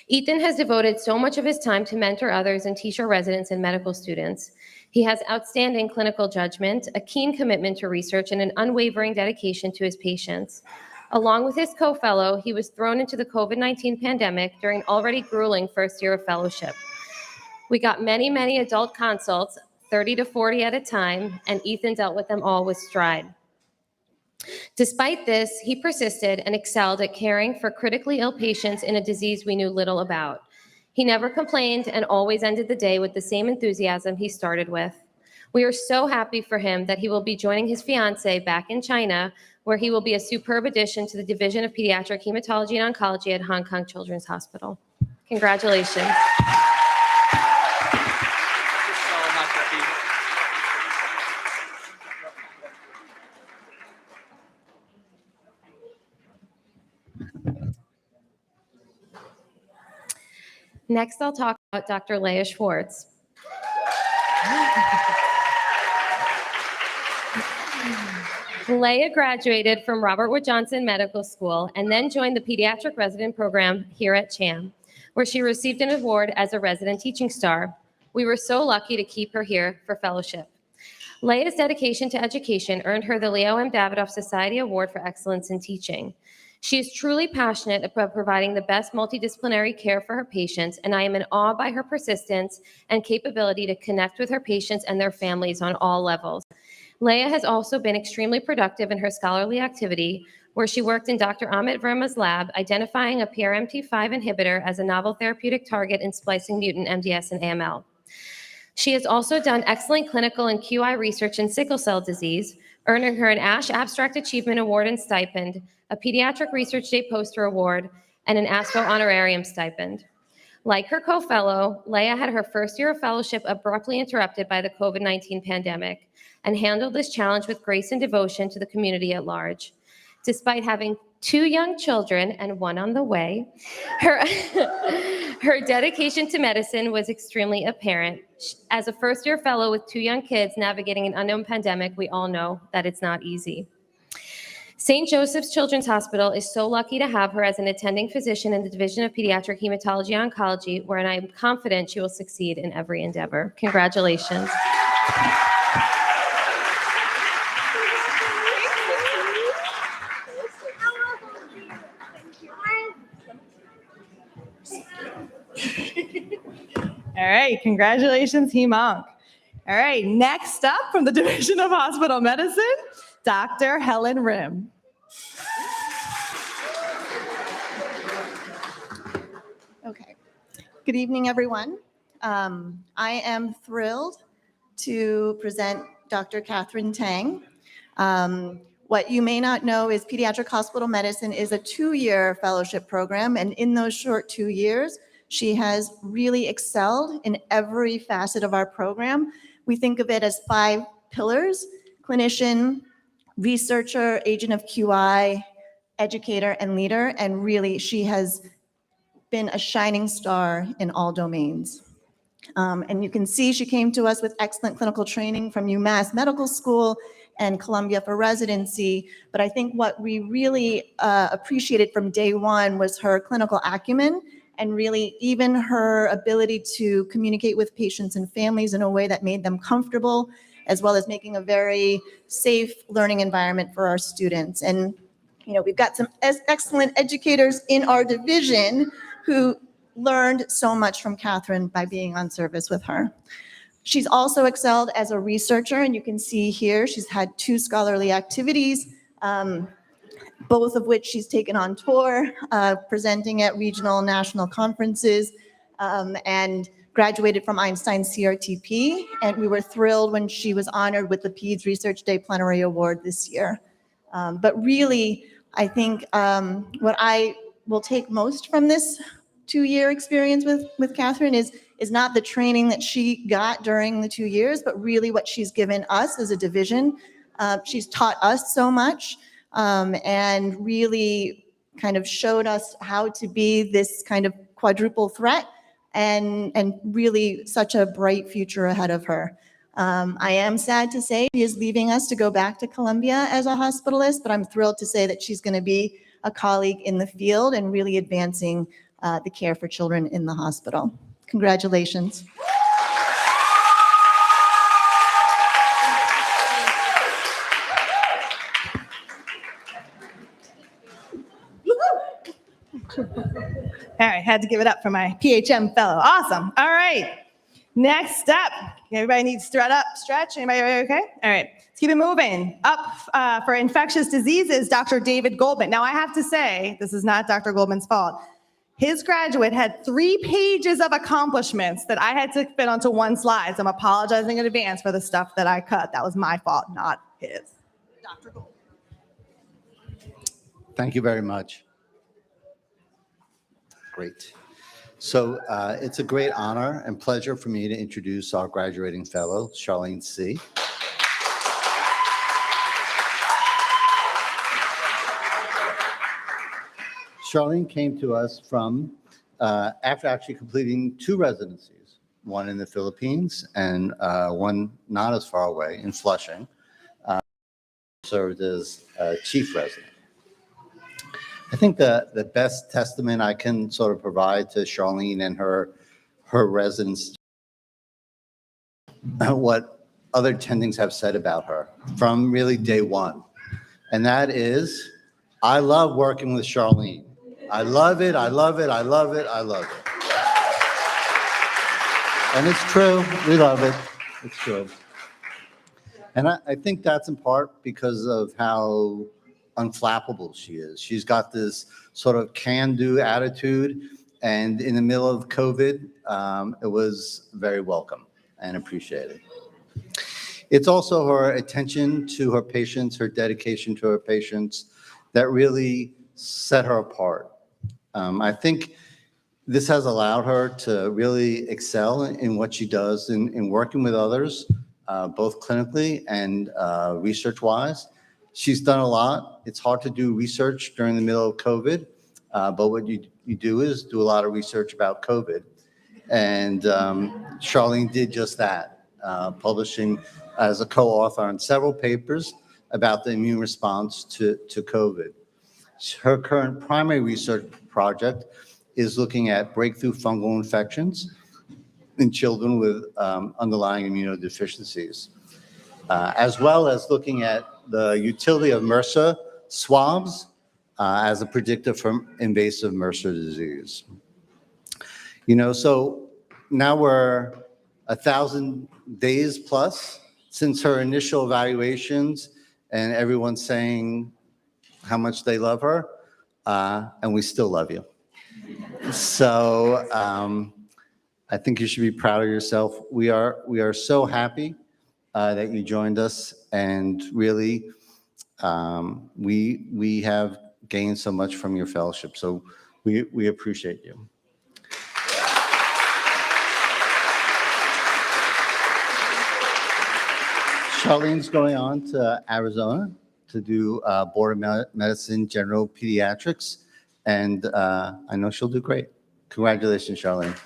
Ethan has devoted so much of his time to mentor others and teach our residents and medical students. He has outstanding clinical judgment, a keen commitment to research, and an unwavering dedication to his patients. Along with his co-fellow, he was thrown into the COVID-19 pandemic during an already grueling first year of fellowship. We got many adult consults, 30 to 40 at a time, and Ethan dealt with them all with stride. Despite this, he persisted and excelled at caring for critically ill patients in a disease we knew little about. He never complained and always ended the day with the same enthusiasm he started with. We are so happy for him that he will be joining his fiancée back in China, where he will be a superb addition to the Division of Pediatric Hematology and Oncology at Hong Kong Children's Hospital. Congratulations. Next, I'll talk about Dr. Leah Schwartz. Leah graduated from Robert Wood Johnson Medical School and then joined the pediatric resident program here at CHAM. where she received an award as a resident teaching star. We were so lucky to keep her here for fellowship. Leia's dedication to education earned her the Leo M. Davidoff Society Award for Excellence in Teaching. She is truly passionate about providing the best multidisciplinary care for her patients, and I am in awe by her persistence and capability to connect with her patients and their families on all levels. Leia has also been extremely productive in her scholarly activity, where she worked in Dr. Amit Verma's lab, identifying a PRMT5 inhibitor as a novel therapeutic target in splicing mutant MDS and AML. She has also done excellent clinical and QI research in sickle cell disease, earning her an ASH Abstract Achievement Award and stipend, a Pediatric Research Day Poster Award, and an ASPO honorarium stipend. Like her co-fellow, Leia had her first year of fellowship abruptly interrupted by the COVID-19 pandemic and handled this challenge with grace and devotion to the community at large. Despite having 2 young children and 1 on the way, her dedication to medicine was extremely apparent. As a first-year fellow with 2 young kids navigating an unknown pandemic, we all know that it's not easy. St. Joseph's Children's Hospital is so lucky to have her as an attending physician in the Division of Pediatric Hematology Oncology, where I am confident she will succeed in every endeavor. Congratulations. All right, congratulations, Hemonk. All right, next up from the Division of Hospital Medicine, Dr. Helen Rim. Okay. Good evening, everyone. I am thrilled to present Dr. Catherine Tang. What you may not know is Pediatric Hospital Medicine is a 2-year fellowship program, and in those short 2 years, she has really excelled in every facet of our program. We think of it as 5 pillars: clinician, researcher, agent of QI, educator, and leader, and really she has been a shining star in all domains. And you can see she came to us with excellent clinical training from UMass Medical School and Columbia for residency. But I think what we really appreciated from day one was her clinical acumen and really even her ability to communicate with patients and families in a way that made them comfortable, as well as making a very safe learning environment for our students. And you know, we've got some excellent educators in our division who learned so much from Catherine by being on service with her. She's also excelled as a researcher, and you can see here she's had 2 scholarly activities, both of which she's taken on tour, presenting at regional and national conferences, and graduated from Einstein CRTP. And we were thrilled when she was honored with the PEDS Research Day Plenary Award this year. But really, I think what I will take most from this 2-year experience with Catherine is not the training that she got during the 2 years, but really what she's given us as a division. She's taught us so much and really kind of showed us how to be this kind of quadruple threat and really such a bright future ahead of her. I am sad to say she is leaving us to go back to Columbia as a hospitalist, but I'm thrilled to say that she's going to be a colleague in the field and really advancing the care for children in the hospital. Congratulations. All right, had to give it up for my PHM fellow. Awesome. All right. Next up, everybody needs to stretch. Anybody okay? All right, let's keep it moving. Up for infectious diseases, Dr. David Goldman. Now I have to say, this is not Dr. Goldman's fault. His graduate had 3 pages of accomplishments that I had to fit onto 1 slide. So I'm apologizing in advance for the stuff that I cut. That was my fault, not his. Dr. Goldman. Thank you very much. Great. So it's a great honor and pleasure for me to introduce our graduating fellow, Charlene C. Charlene came to us from, after actually completing 2 residencies, one in the Philippines and one not as far away in Flushing, served as chief resident. I think the best testament I can sort of provide to Charlene and her residents, what other attendings have said about her from really day one. And that is, I love working with Charlene. I love it, I love it, I love it, I love it. And it's true, we love it, it's true. And I think that's in part because of how unflappable she is. She's got this sort of can-do attitude, and in the middle of COVID, it was very welcome and appreciated. It's also her attention to her patients, her dedication to her patients that really set her apart. I think this has allowed her to really excel in what she does in working with others, both clinically and research-wise. She's done a lot. It's hard to do research during the middle of COVID, but what you do is do a lot of research about COVID. And Charlene did just that, publishing as a co-author on several papers about the immune response to COVID. Her current primary research project is looking at breakthrough fungal infections in children with underlying immunodeficiencies, as well as looking at the utility of MRSA swabs as a predictor for invasive MRSA disease. You know, so now we're 1,000 days plus since her initial evaluations, and everyone's saying how much they love her, and we still love you. So I think you should be proud of yourself. We are so happy that you joined us, and really we have gained so much from your fellowship. So we appreciate you. Charlene's going on to Arizona to do Board of Medicine General Pediatrics, and I know she'll do great. Congratulations, Charlene.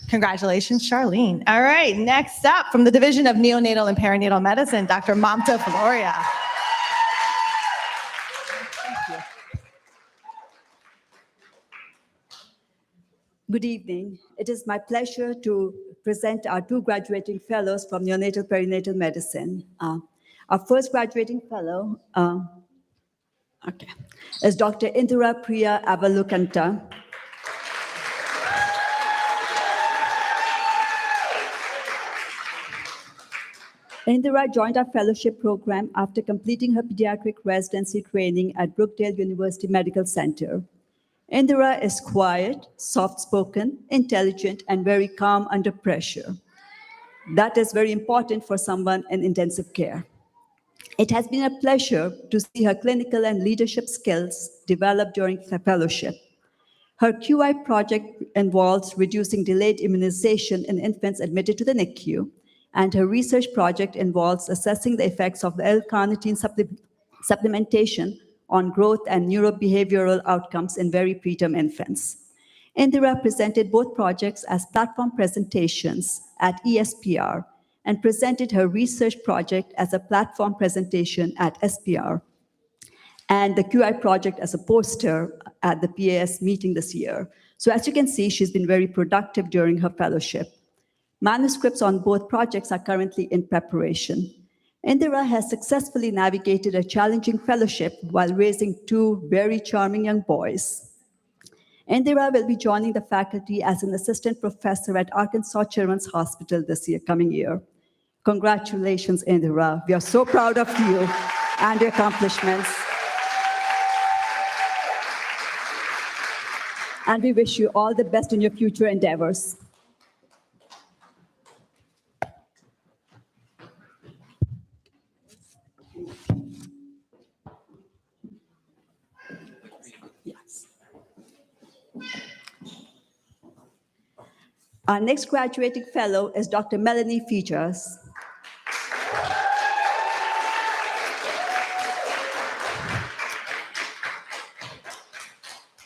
Congratulations, Charlene. All right, next up from the Division of Neonatal and Perinatal Medicine, Dr. Montefiore. Good evening. It is my pleasure to present our two graduating fellows from Neonatal Perinatal Medicine. Our first graduating fellow is Dr. Indira Priya Avalukanta. Indira joined our fellowship program after completing her pediatric residency training at Brookdale University Medical Center. Indira is quiet, soft-spoken, intelligent, and very calm under pressure. That is very important for someone in intensive care. It has been a pleasure to see her clinical and leadership skills develop during the fellowship. Her QI project involves reducing delayed immunization in infants admitted to the NICU, and her research project involves assessing the effects of the L-carnitine supplementation on growth and neurobehavioral outcomes in very preterm infants. Indira presented both projects as platform presentations at ESPR and presented her research project as a platform presentation at SPR and the QI project as a poster at the PAS meeting this year. So as you can see, she's been very productive during her fellowship. Manuscripts on both projects are currently in preparation. Indira has successfully navigated a challenging fellowship while raising two very charming young boys. Indira will be joining the faculty as an assistant professor at Arkansas Children's Hospital this coming year. Congratulations, Indira. We are so proud of you and your accomplishments. And we wish you all the best in your future endeavors. Our next graduating fellow is Dr. Melanie Features.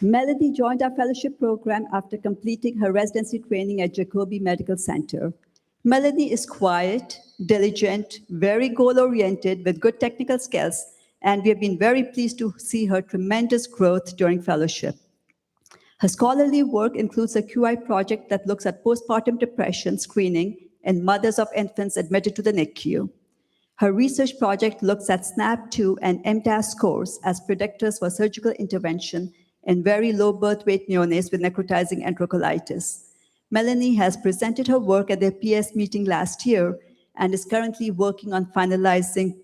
Melody joined our fellowship program after completing her residency training at Jacobi Medical Center. Melody is quiet, diligent, very goal-oriented with good technical skills, and we have been very pleased to see her tremendous growth during fellowship. Her scholarly work includes a QI project that looks at postpartum depression screening in mothers of infants admitted to the NICU. Her research project looks at SNAP2 and MTAS scores as predictors for surgical intervention in very low birth weight neonates with necrotizing enterocolitis. Melanie has presented her work at the PS meeting last year and is currently working on finalizing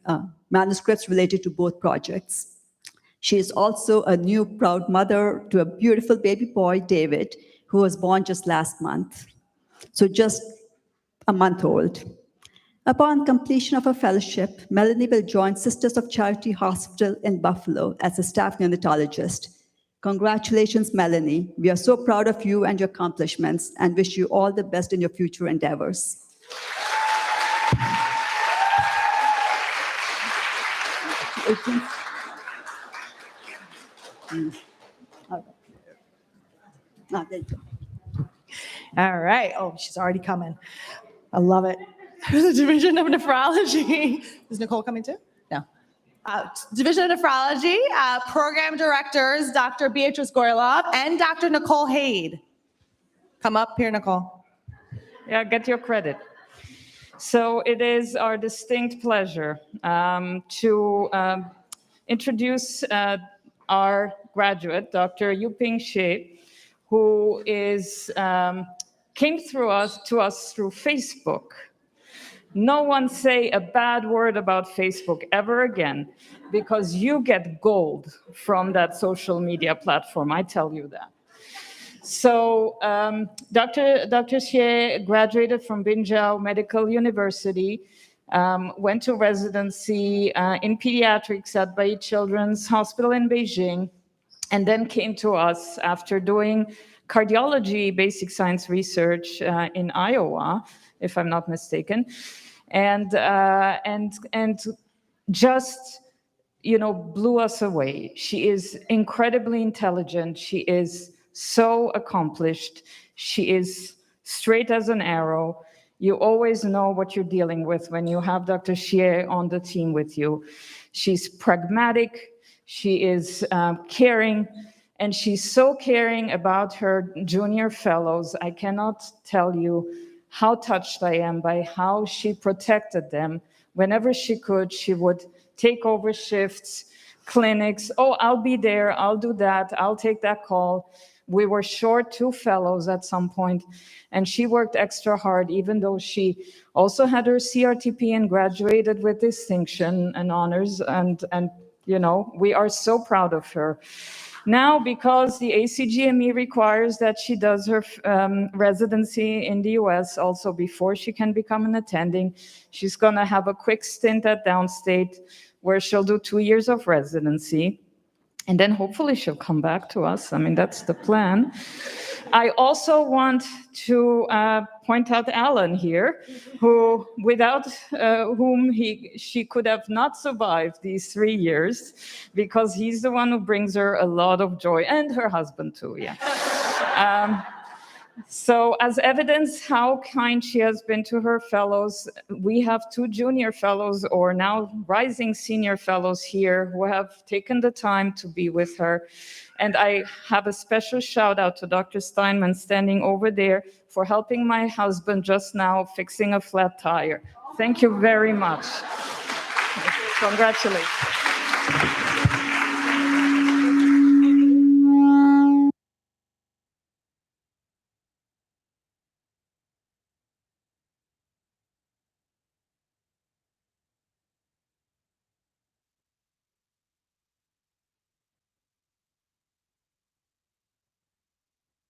manuscripts related to both projects. She is also a new proud mother to a beautiful baby boy, David, who was born just last month. So just a month old. Upon completion of her fellowship, Melanie will join Sisters of Charity Hospital in Buffalo as a staff neonatologist. Congratulations, Melanie. We are so proud of you and your accomplishments and wish you all the best in your future endeavors. All right. Oh, she's already coming. I love it. The Division of Nephrology. Is Nicole coming too? No. Division of Nephrology, Program Directors, Dr. Beatrice Gorlov and Dr. Nicole Haid. Come up here, Nicole. Yeah, get your credit. So it is our distinct pleasure to introduce our graduate, Dr. Yuping Xie, who came to us through Facebook. No one say a bad word about Facebook ever again, because you get gold from that social media platform, I tell you that. So Dr. Xie graduated from Binjiao Medical University, went to residency in pediatrics at Bai Children's Hospital in Beijing, and then came to us after doing cardiology basic science research in Iowa, if I'm not mistaken, and just, you know, blew us away. She is incredibly intelligent. She is so accomplished. She is straight as an arrow. You always know what you're dealing with when you have Dr. Xie on the team with you. She's pragmatic. She is caring. And she's so caring about her junior fellows. I cannot tell you how touched I am by how she protected them. Whenever she could, she would take over shifts, clinics. Oh, I'll be there. I'll do that. I'll take that call. We were short 2 fellows at some point, and she worked extra hard, even though she also had her CRTP and graduated with distinction and honors. And you know, we are so proud of her. Now, because the ACGME requires that she does her residency in the US also before she can become an attending, she's going to have a quick stint at Downstate where she'll do 2 years of residency. And then hopefully she'll come back to us. I mean, that's the plan. I also want to point out Alan here, who, without whom she could have not survived these 3 years, because he's the one who brings her a lot of joy, and her husband too, yeah. So as evidence how kind she has been to her fellows, we have 2 junior fellows, or now rising senior fellows here, who have taken the time to be with her. And I have a special shout out to Dr. Steinman standing over there for helping my husband just now fixing a flat tire. Thank you very much. Congratulations.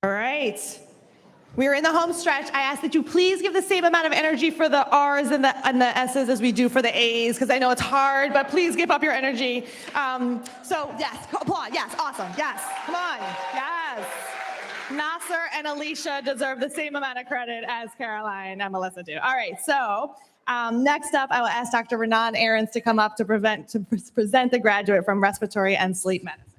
All right. We're in the home stretch. I ask that you please give the same amount of energy for the R's and the S's as we do for the A's, because I know it's hard, but please give up your energy. So yes, applaud. Yes, awesome. Yes, come on. Yes. Nasser and Alicia deserve the same amount of credit as Caroline and Melissa do. All right, so next up, I will ask Dr. Renan Ahrens to come up to present the graduate from Respiratory and Sleep Medicine.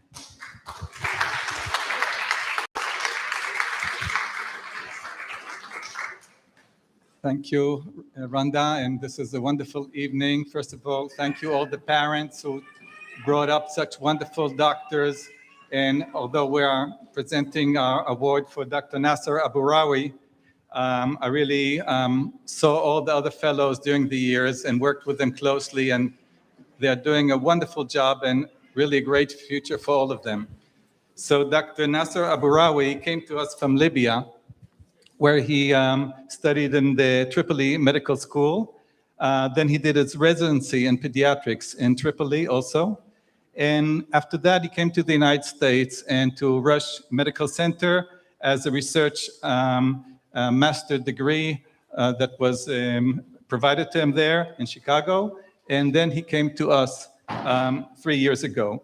Thank you, Rhonda, and this is a wonderful evening. First of all, thank you all the parents who brought up such wonderful doctors. And although we are presenting our award for Dr. Nasser Abourawi, I really saw all the other fellows during the years and worked with them closely, and they're doing a wonderful job and really a great future for all of them. So Dr. Nasser Abourawi came to us from Libya, where he studied in the Tripoli Medical School. Then he did his residency in pediatrics in Tripoli also. And after that, he came to the United States and to Rush Medical Center as a research master degree that was provided to him there in Chicago. And then he came to us 3 years ago.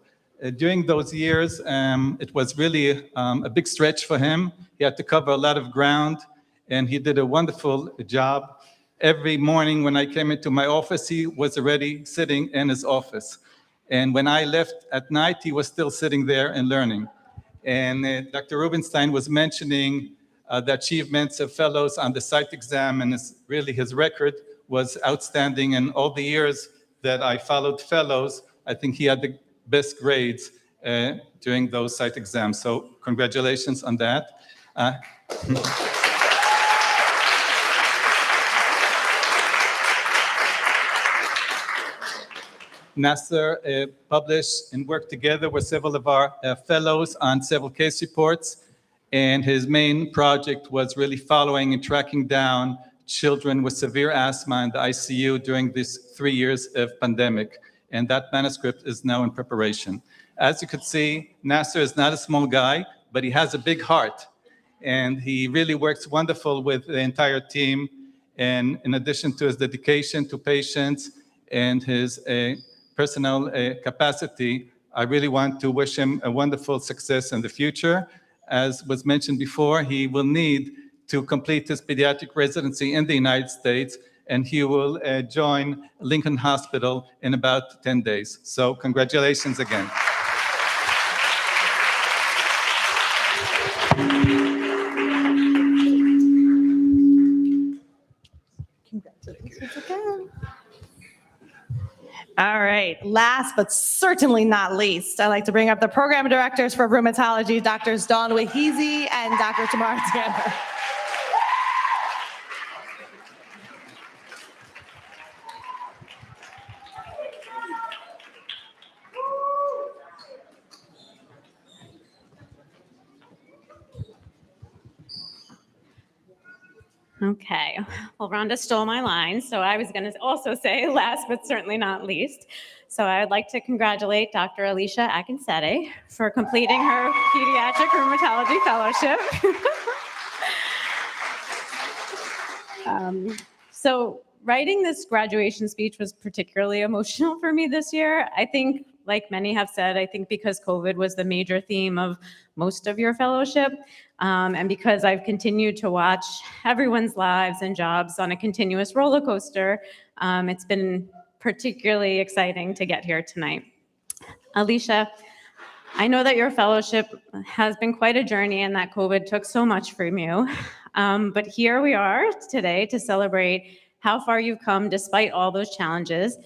During those years, it was really a big stretch for him. He had to cover a lot of ground, and he did a wonderful job. Every morning when I came into my office, he was already sitting in his office. And when I left at night, he was still sitting there and learning. And Dr. Rubenstein was mentioning the achievements of fellows on the site exam, and really his record was outstanding. And all the years that I followed fellows, I think he had the best grades during those site exams. So congratulations on that. Nasser published and worked together with several of our fellows on several case reports. And his main project was really following and tracking down children with severe asthma in the ICU during these 3 years of pandemic. And that manuscript is now in preparation. As you could see, Nasser is not a small guy, but he has a big heart. And he really works wonderful with the entire team. And in addition to his dedication to patients and his personal capacity, I really want to wish him a wonderful success in the future. As was mentioned before, he will need to complete his pediatric residency in the United States, and he will join Lincoln Hospital in about 10 days. So congratulations again. Congratulations again. All right, last but certainly not least, I'd like to bring up the program directors for rheumatology, Drs. Dawn Wahizi and Dr. Tamara Tanner. Okay, well, Rhonda stole my line, so I was going to also say last but certainly not least. So I would like to congratulate Dr. Alicia Akinsete for completing her pediatric rheumatology fellowship. So writing this graduation speech was particularly emotional for me this year. I think, like many have said, I think because COVID was the major theme of most of your fellowship, and because I've continued to watch everyone's lives and jobs on a continuous roller coaster, it's been particularly exciting to get here tonight. Alicia, I know that your fellowship has been quite a journey and that COVID took so much from you, but here we are today to celebrate how far you've come despite all those challenges,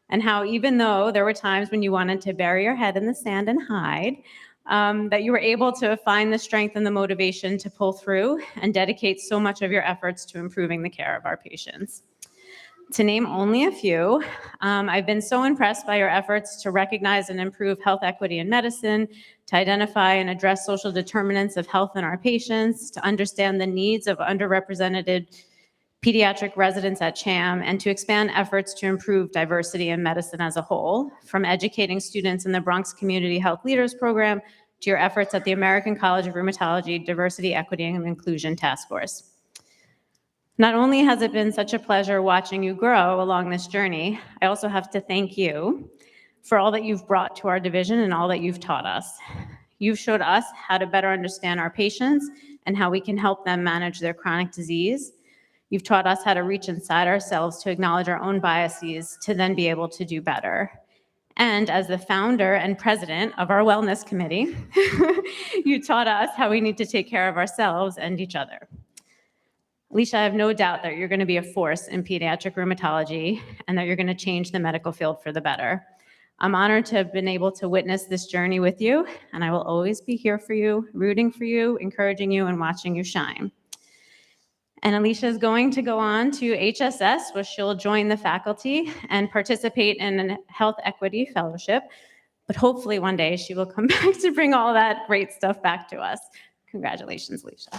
and how even though there were times when you wanted to bury your head in the sand and hide, that you were able to find the strength and the motivation to pull through and dedicate so much of your efforts to improving the care of our patients. To name only a few, I've been so impressed by your efforts to recognize and improve health equity in medicine, to identify and address social determinants of health in our patients, to understand the needs of underrepresented pediatric residents at CHAM, and to expand efforts to improve diversity in medicine as a whole, from educating students in the Bronx Community Health Leaders Program to your efforts at the American College of Rheumatology Diversity, Equity, and Inclusion Task Force. Not only has it been such a pleasure watching you grow along this journey, I also have to thank you for all that you've brought to our division and all that you've taught us. You've showed us how to better understand our patients and how we can help them manage their chronic disease. You've taught us how to reach inside ourselves to acknowledge our own biases to then be able to do better. And as the founder and president of our wellness committee, you taught us how we need to take care of ourselves and each other. Alicia, I have no doubt that you're going to be a force in pediatric rheumatology and that you're going to change the medical field for the better. I'm honored to have been able to witness this journey with you, and I will always be here for you, rooting for you, encouraging you, and watching you shine. And Alicia is going to go on to HSS, where she'll join the faculty and participate in a health equity fellowship. But hopefully one day she will come back to bring all that great stuff back to us. Congratulations, Alicia.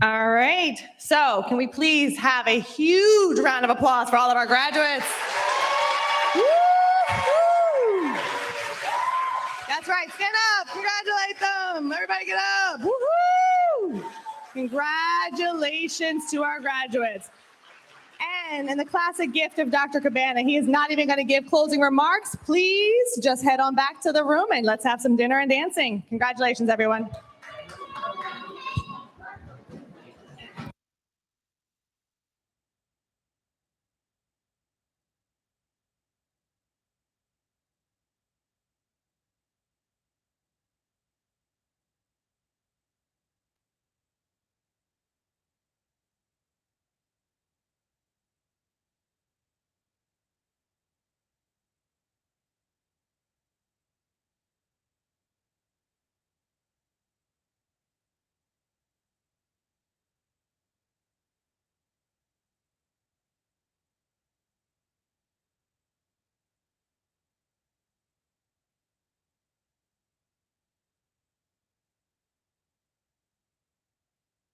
All right, so can we please have a huge round of applause for all of our graduates? Woo-hoo! That's right, stand up, congratulate them. Everybody get up, woohoo! Congratulations to our graduates. And in the classic gift of Dr. Cabana, he is not even gonna give closing remarks. Please just head on back to the room and let's have some dinner and dancing. Congratulations, everyone.